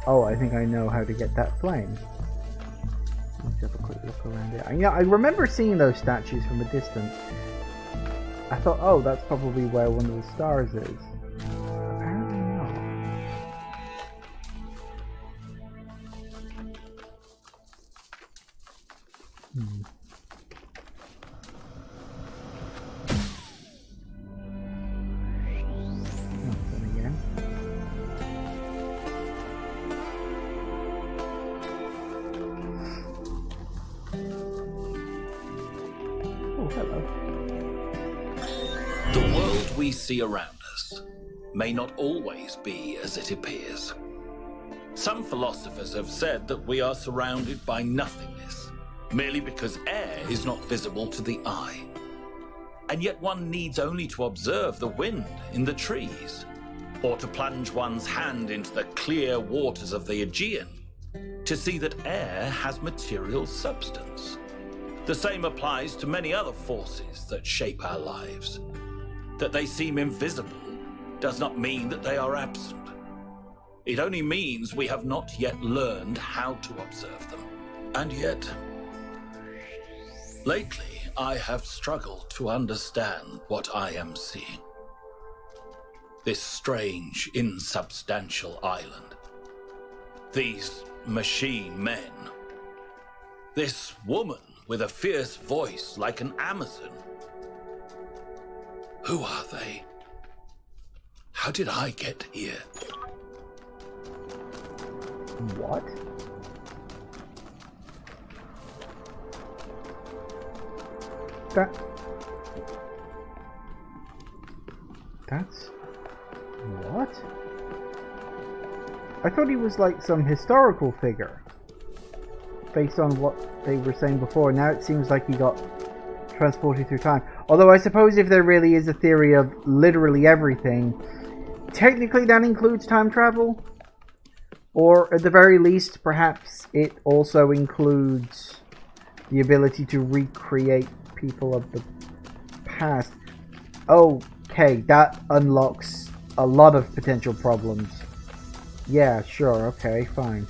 Oh, I think I know how to get that flame. Let's have a quick look around it. Yeah, I remember seeing those statues from a distance. I thought, oh, that's probably where one of the stars is. Apparently not. Nothing again. The world we see around us may not always be as it appears. Some philosophers have said that we are surrounded by nothingness, merely because air is not visible to the eye. And yet one needs only to observe the wind in the trees, or to plunge one's hand into the clear waters of the Aegean, to see that air has material substance. The same applies to many other forces that shape our lives. That they seem invisible does not mean that they are absent. It only means we have not yet learned how to observe them. And yet, lately I have struggled to understand what I am seeing. This strange, insubstantial island. These machine men. This woman with a fierce voice like an Amazon. Who are they? How did I get here? What? That's... what? I thought he was like some historical figure. Based on what they were saying before, now it seems like he got transported through time. Although I suppose if there really is a theory of literally everything, technically that includes time travel? Or at the very least, perhaps it also includes the ability to recreate people of the past. Okay, okay, that unlocks a lot of potential problems. Yeah, sure, okay, fine.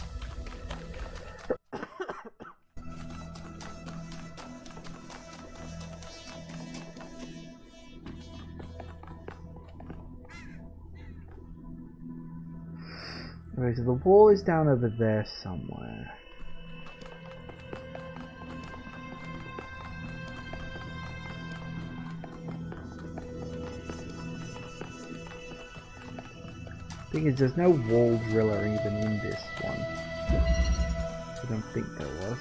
Okay, so the wall is down over there somewhere. Thing is, there's no wall driller even in this one. I don't think there was.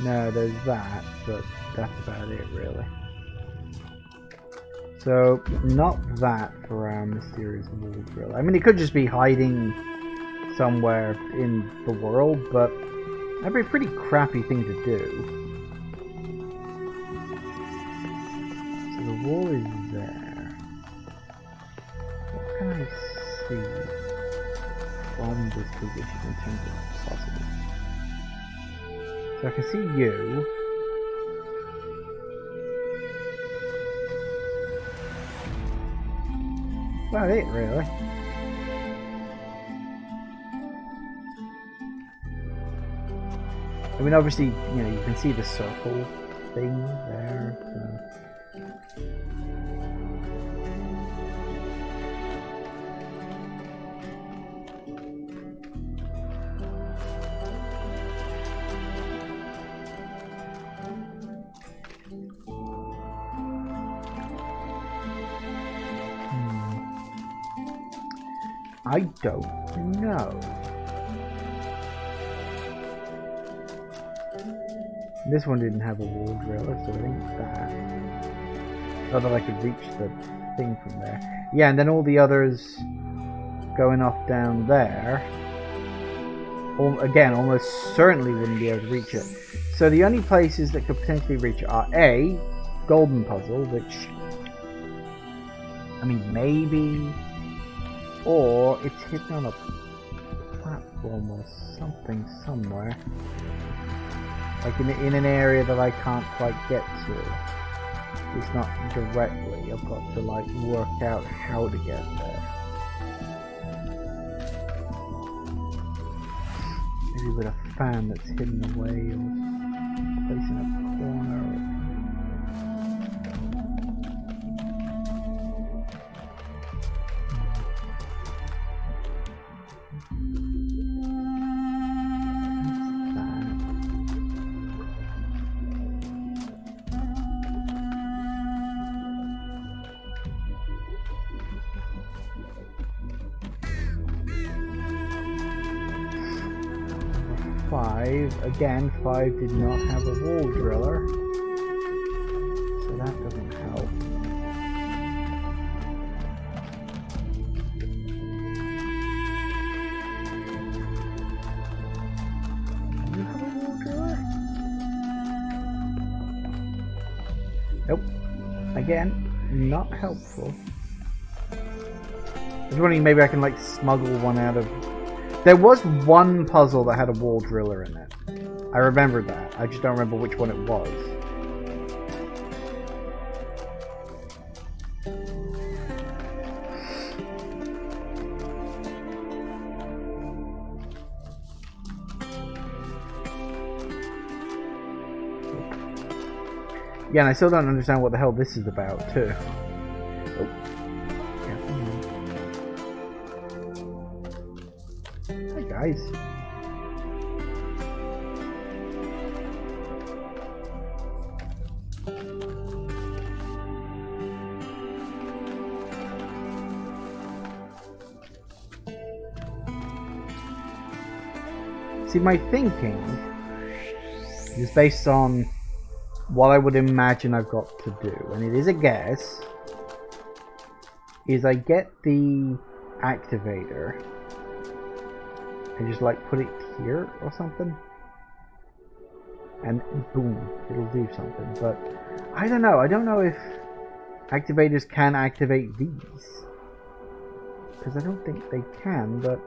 No, there's that, but that's about it, really. So, not that for our mysterious wall driller. I mean, it could just be hiding somewhere in the world, but that'd be a pretty crappy thing to do. So the wall is there. What can I see from this position in terms of possible? So I can see you. About it, really. I mean, obviously, you know, you can see the circle thing there, so. I don't know. This one didn't have a wall driller, so I think that. Not that I could reach the thing from there. Yeah, and then all the others going off down there. Again, almost certainly wouldn't be able to reach it. So the only places that could potentially reach it are A, Golden Puzzle, which, I mean, maybe, or it's hidden on a platform or something somewhere. Like in an area that I can't quite get to. It's not directly. I've got to like work out how to get there. Maybe with a fan that's hidden away or placed in a corner. Again, 5 did not have a wall driller, so that doesn't help. Do you have a wall driller? Nope. Again, not helpful. I was wondering maybe I can like smuggle one out of... There was one puzzle that had a wall driller in it. I remember that. I just don't remember which one it was. Yeah, and I still don't understand what the hell this is about, too. Oh. Yeah. Hi, guys. See, my thinking is based on what I would imagine I've got to do, and it is a guess, is I get the activator and just like put it here or something, and boom, it'll do something. But I don't know if activators can activate these, because I don't think they can, but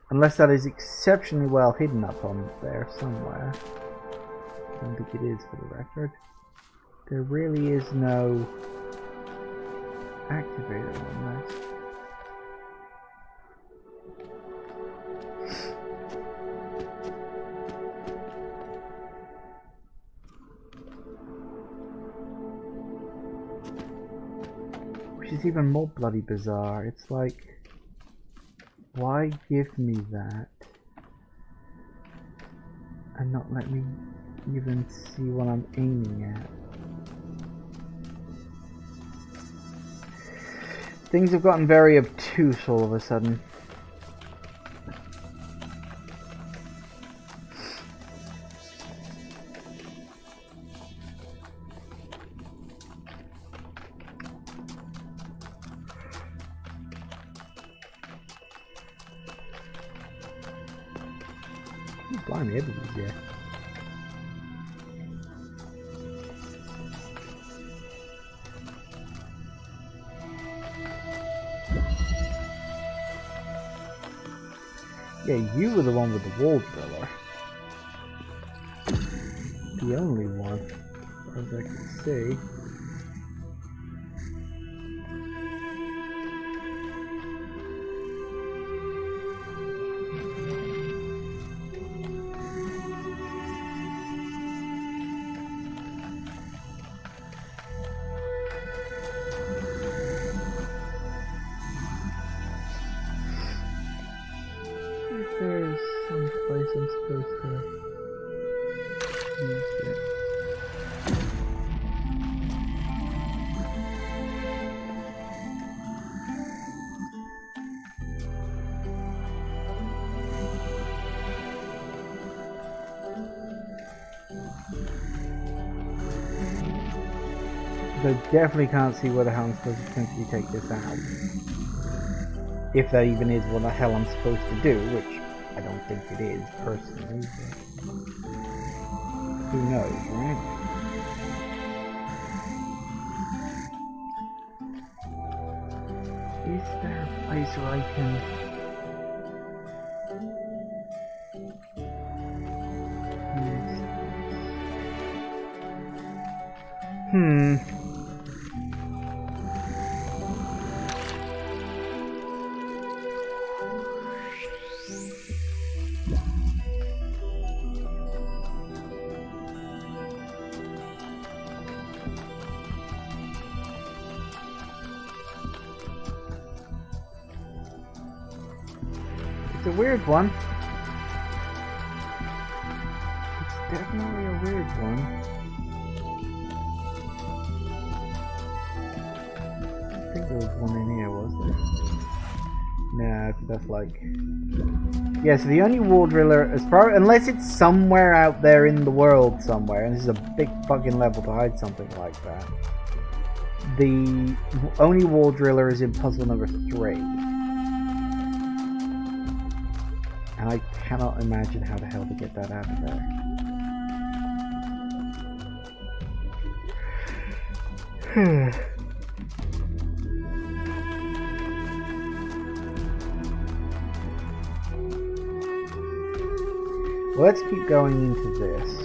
unless that is exceptionally well hidden up on there somewhere. I don't think it is, for the record. There really is no activator on this. Which is even more bloody bizarre. It's like, why give me that and not let me even see what I'm aiming at? Things have gotten very obtuse all of a sudden. Blimey, everybody's here. Yeah, you were the one with the wall driller. The only one, as I can see. There's some place I'm supposed to use it. I definitely can't see where the hell I'm supposed to potentially take this out. If that even is what the hell I'm supposed to do, which I don't think it is, personally, but who knows, right? Is there a place where I can... It's a weird one. It's definitely a weird one. I think there was one in here, was there? Nah, that's like... Yeah, so the only wall driller, as far unless it's somewhere out there in the world somewhere, and this is a big fucking level to hide something like that. The only wall driller is in puzzle number 3. And I cannot imagine how the hell to get that out of there. Let's keep going into this.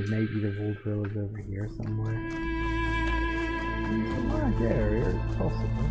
Maybe the wall drill is over here somewhere. Right there, it's possible.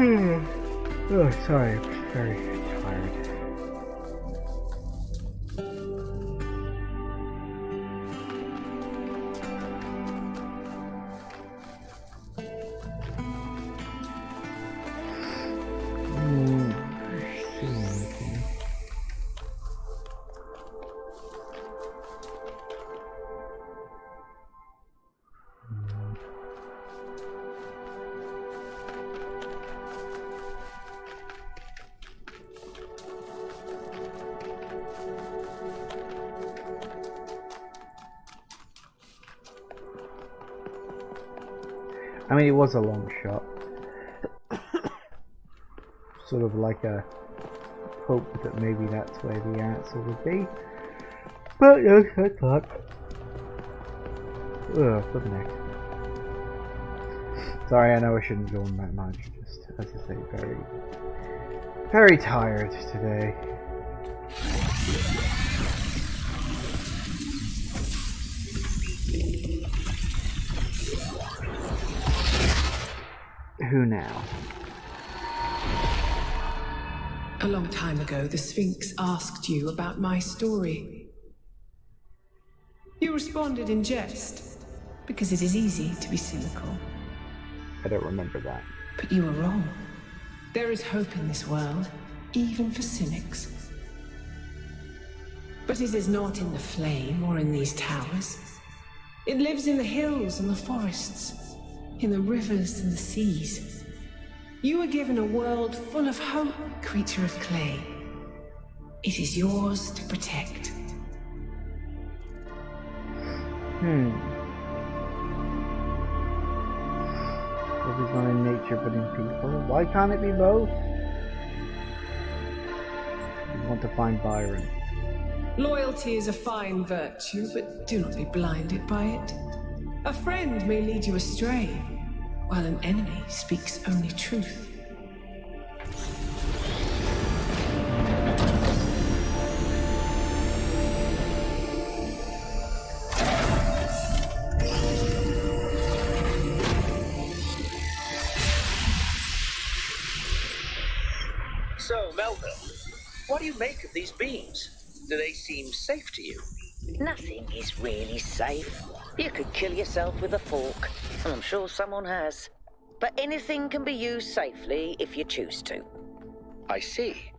Oh, sorry, I'm very tired. I mean, it was a long shot. Sort of like a hope that maybe that's where the answer would be. But no, shut up. Ugh, for the next. Sorry, I know I shouldn't go on that much. Just, as I say, very tired today. Who now? A long time ago, the Sphinx asked you about my story. You responded in jest, because it is easy to be cynical. I don't remember that. But you were wrong. There is hope in this world, even for cynics. But it is not in the flame or in these towers. It lives in the hills and the forests, in the rivers and the seas. You were given a world full of hope, creature of clay. It is yours to protect. Love is not in nature but in people. Why can't it be both? We want to find Byron. Loyalty is a fine virtue, but do not be blinded by it. A friend may lead you astray, while an enemy speaks only truth. So, Melville, what do you make of these beams? Do they seem safe to you? Nothing is really safe. You could kill yourself with a fork, and I'm sure someone has. But anything can be used safely if you choose to. I see.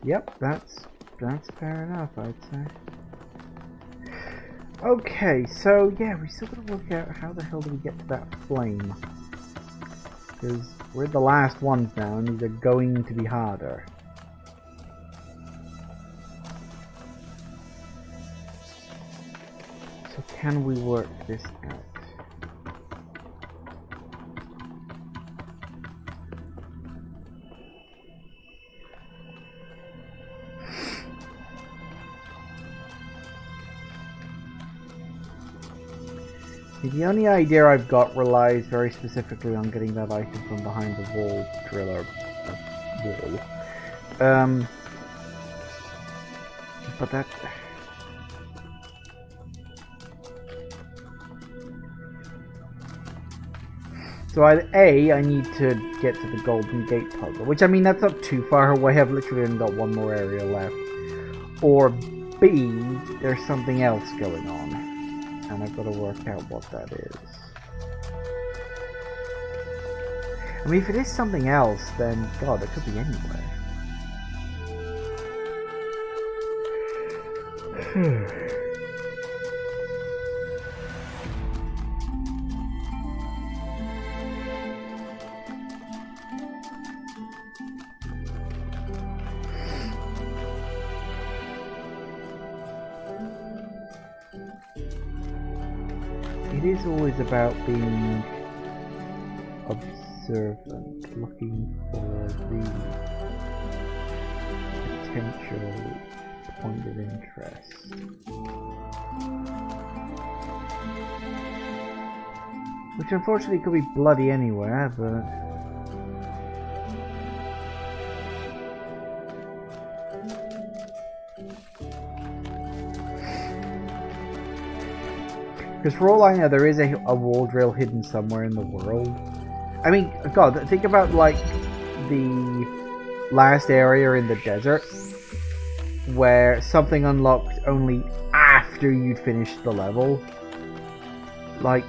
Yep, that's fair enough, I'd say. Okay, so yeah, we still gotta work out how the hell do we get to that flame. Because we're the last ones now, and these are going to be harder. So can we work this out? The only idea I've got relies very specifically on getting that item from behind the wall driller wall. But that... So I need to get to the Golden Gate puzzle, which I mean that's not too far away, I've literally only got one more area left. Or B, there's something else going on. And I've got to work out what that is. I mean, if it is something else, then, God, it could be anywhere. It is always about being observant, looking for the potential point of interest. Which unfortunately could be bloody anywhere, but... Because for all I know, there is a wall drill hidden somewhere in the world. I mean, God, think about, like, the last area in the desert, where something unlocked only after you'd finished the level. Like,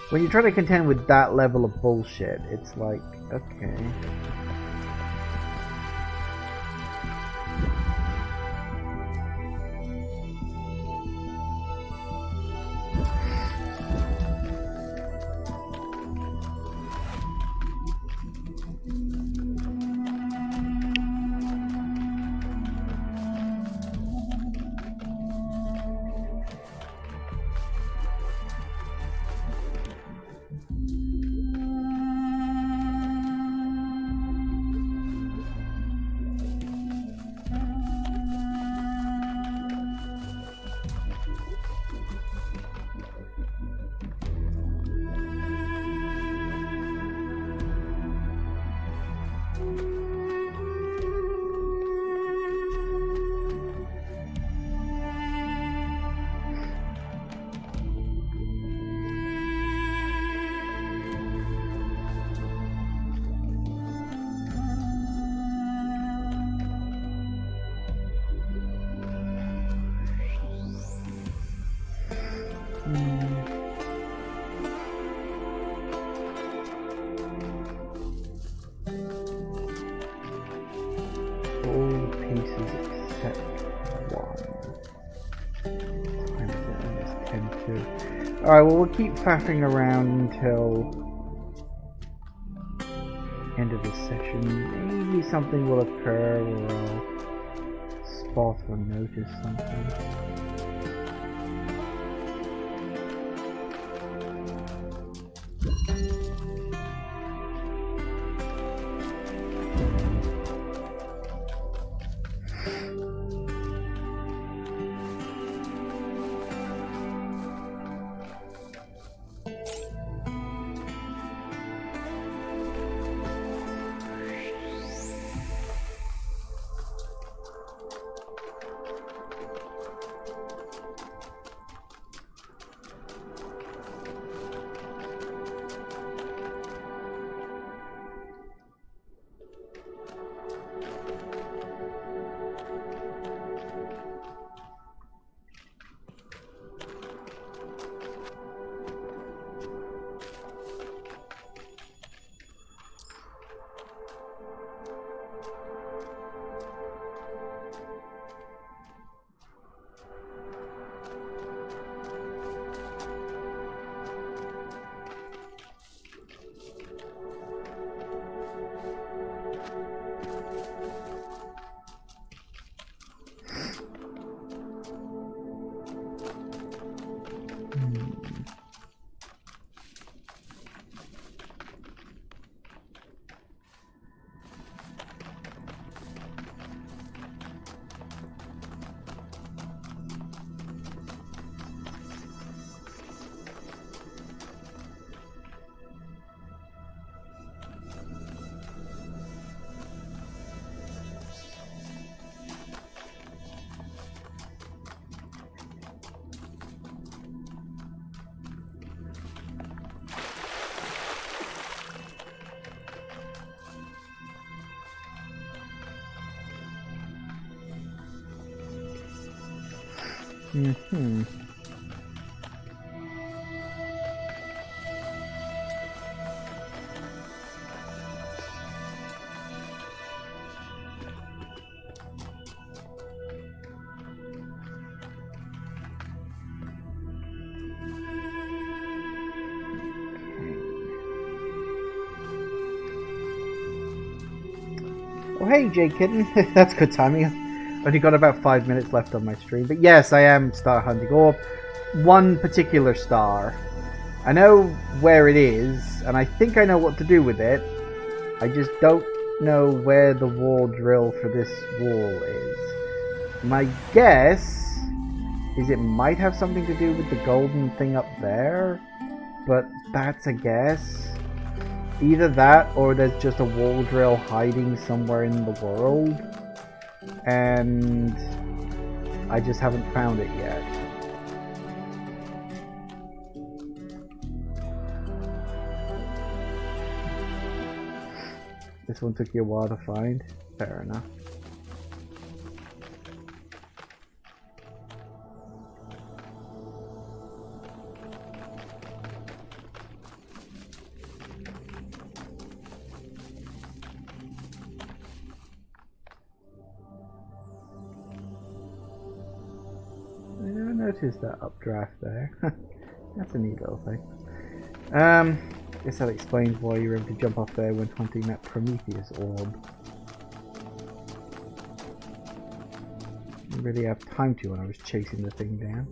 when you try to contend with that level of bullshit, it's like, okay. All pieces except one. Time is it? Almost 10 to. Alright, well, we'll keep faffing around until end of the session. Maybe something will occur or I'll spot or notice something. Mm-hmm. Oh, hey, Jay Kitten. That's good timing. Only got about 5 minutes left on my stream. But yes, I am star hunting. Or one particular star. I know where it is, and I think I know what to do with it. I just don't know where the wall drill for this wall is. My guess is it might have something to do with the golden thing up there. But that's a guess. Either that, or there's just a wall drill hiding somewhere in the world. And I just haven't found it yet. This one took you a while to find. Fair enough. I never noticed that updraft there. That's a neat little thing. Guess that explains why you were able to jump off there when hunting that Prometheus orb. Didn't really have time to when I was chasing the thing down.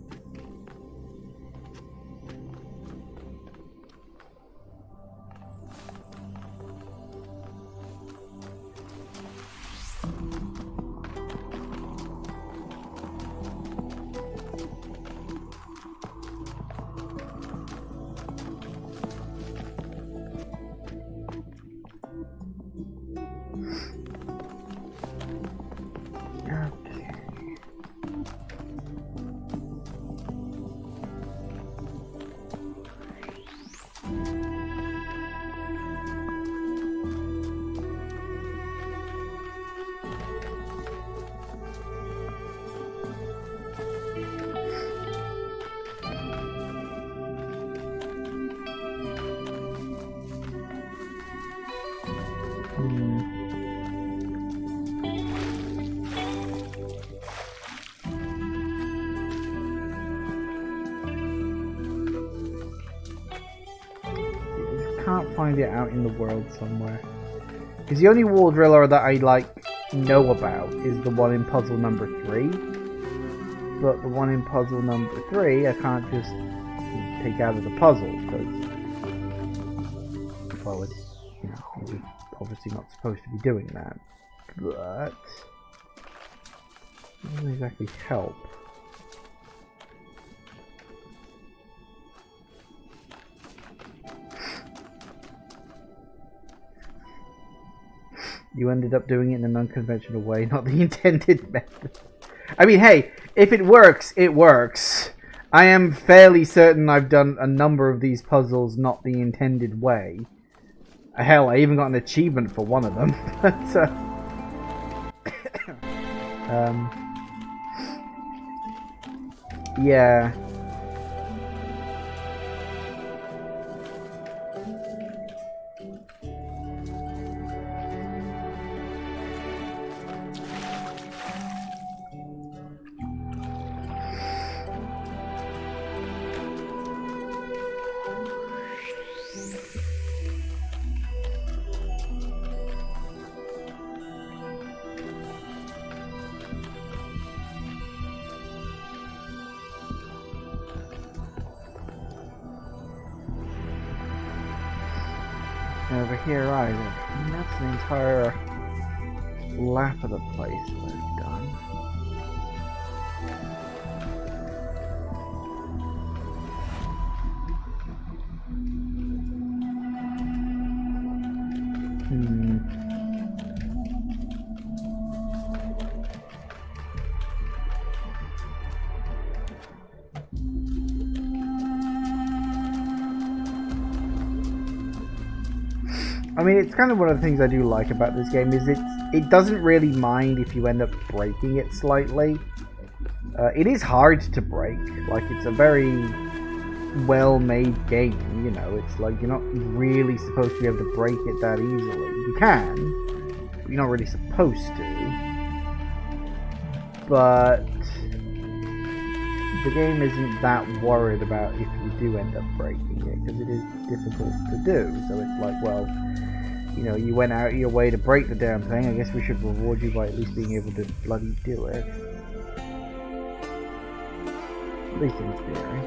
Can't find it out in the world somewhere. Because the only wall driller that I know about is the one in puzzle number 3. But the one in puzzle number 3 I can't just take out of the puzzle because, well, it's, you know, you're obviously not supposed to be doing that. But it doesn't exactly help. You ended up doing it in an unconventional way, not the intended method. I mean, hey, if it works, it works. I am fairly certain I've done a number of these puzzles not the intended way. Hell, I even got an achievement for one of them. But, yeah. Over here either. And that's the entire lap of the place that I've done. I mean, it's kind of one of the things I do like about this game is it doesn't really mind if you end up breaking it slightly. It is hard to break. Like, it's a very well-made game, you know. It's like you're not really supposed to be able to break it that easily. You can, but you're not really supposed to. But the game isn't that worried about if you do end up breaking it, because it is difficult to do. So it's like, well, you know, you went out of your way to break the damn thing, I guess we should reward you by at least being able to bloody do it. At least in theory.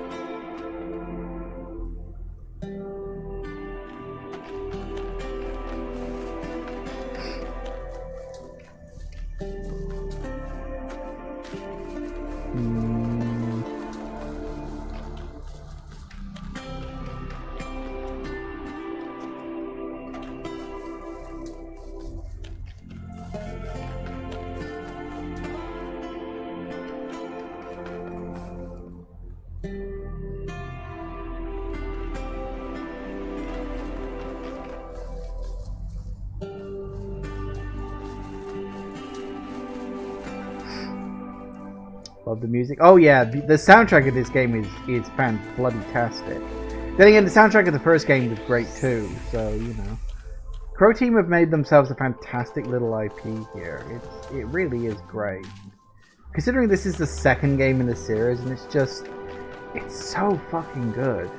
Love the music. Oh yeah, the soundtrack of this game is fan-bloody-tastic. Then again, the soundtrack of the first game was great too, so, you know. Crow Team have made themselves a fantastic little IP here. It really is great. Considering this is the second game in the series, and it's so fucking good.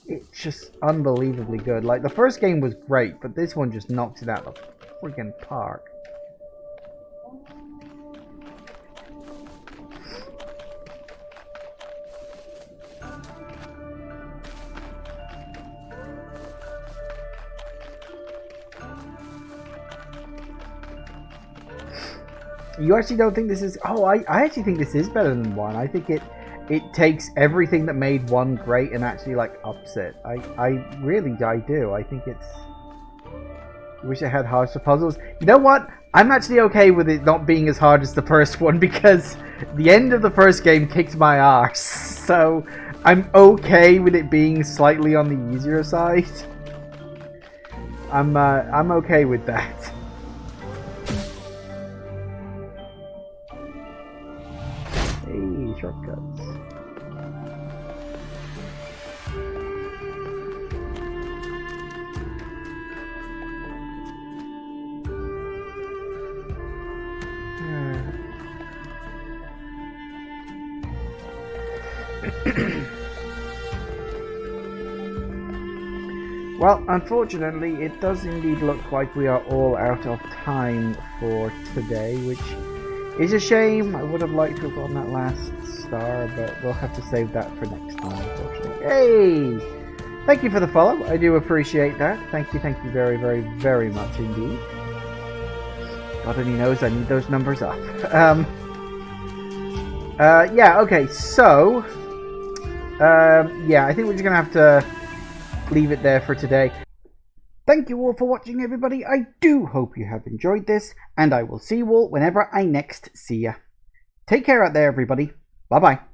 It's just unbelievably good. Like, the first game was great, but this one just knocks it out of the freaking park. You actually don't think this is... Oh, I actually think this is better than 1. I think it takes everything that made 1 great and actually, like, ups it. I really do. I think it's... I wish I had harsher puzzles. You know what? I'm actually okay with it not being as hard as the first one because the end of the first game kicked my arse. So I'm okay with it being slightly on the easier side. I'm okay with that. Hey, shortcuts. Well, unfortunately, it does indeed look like we are all out of time for today, which is a shame. I would have liked to have gotten that last star, but we'll have to save that for next time, unfortunately. Hey! Thank you for the follow. I do appreciate that. Thank you very, very, very much indeed. God only knows I need those numbers up. Yeah, okay, so... yeah, I think we're just gonna have to leave it there for today. Thank you all for watching, everybody. I do hope you have enjoyed this, and I will see you all whenever I next see ya. Take care out there, everybody. Bye-bye.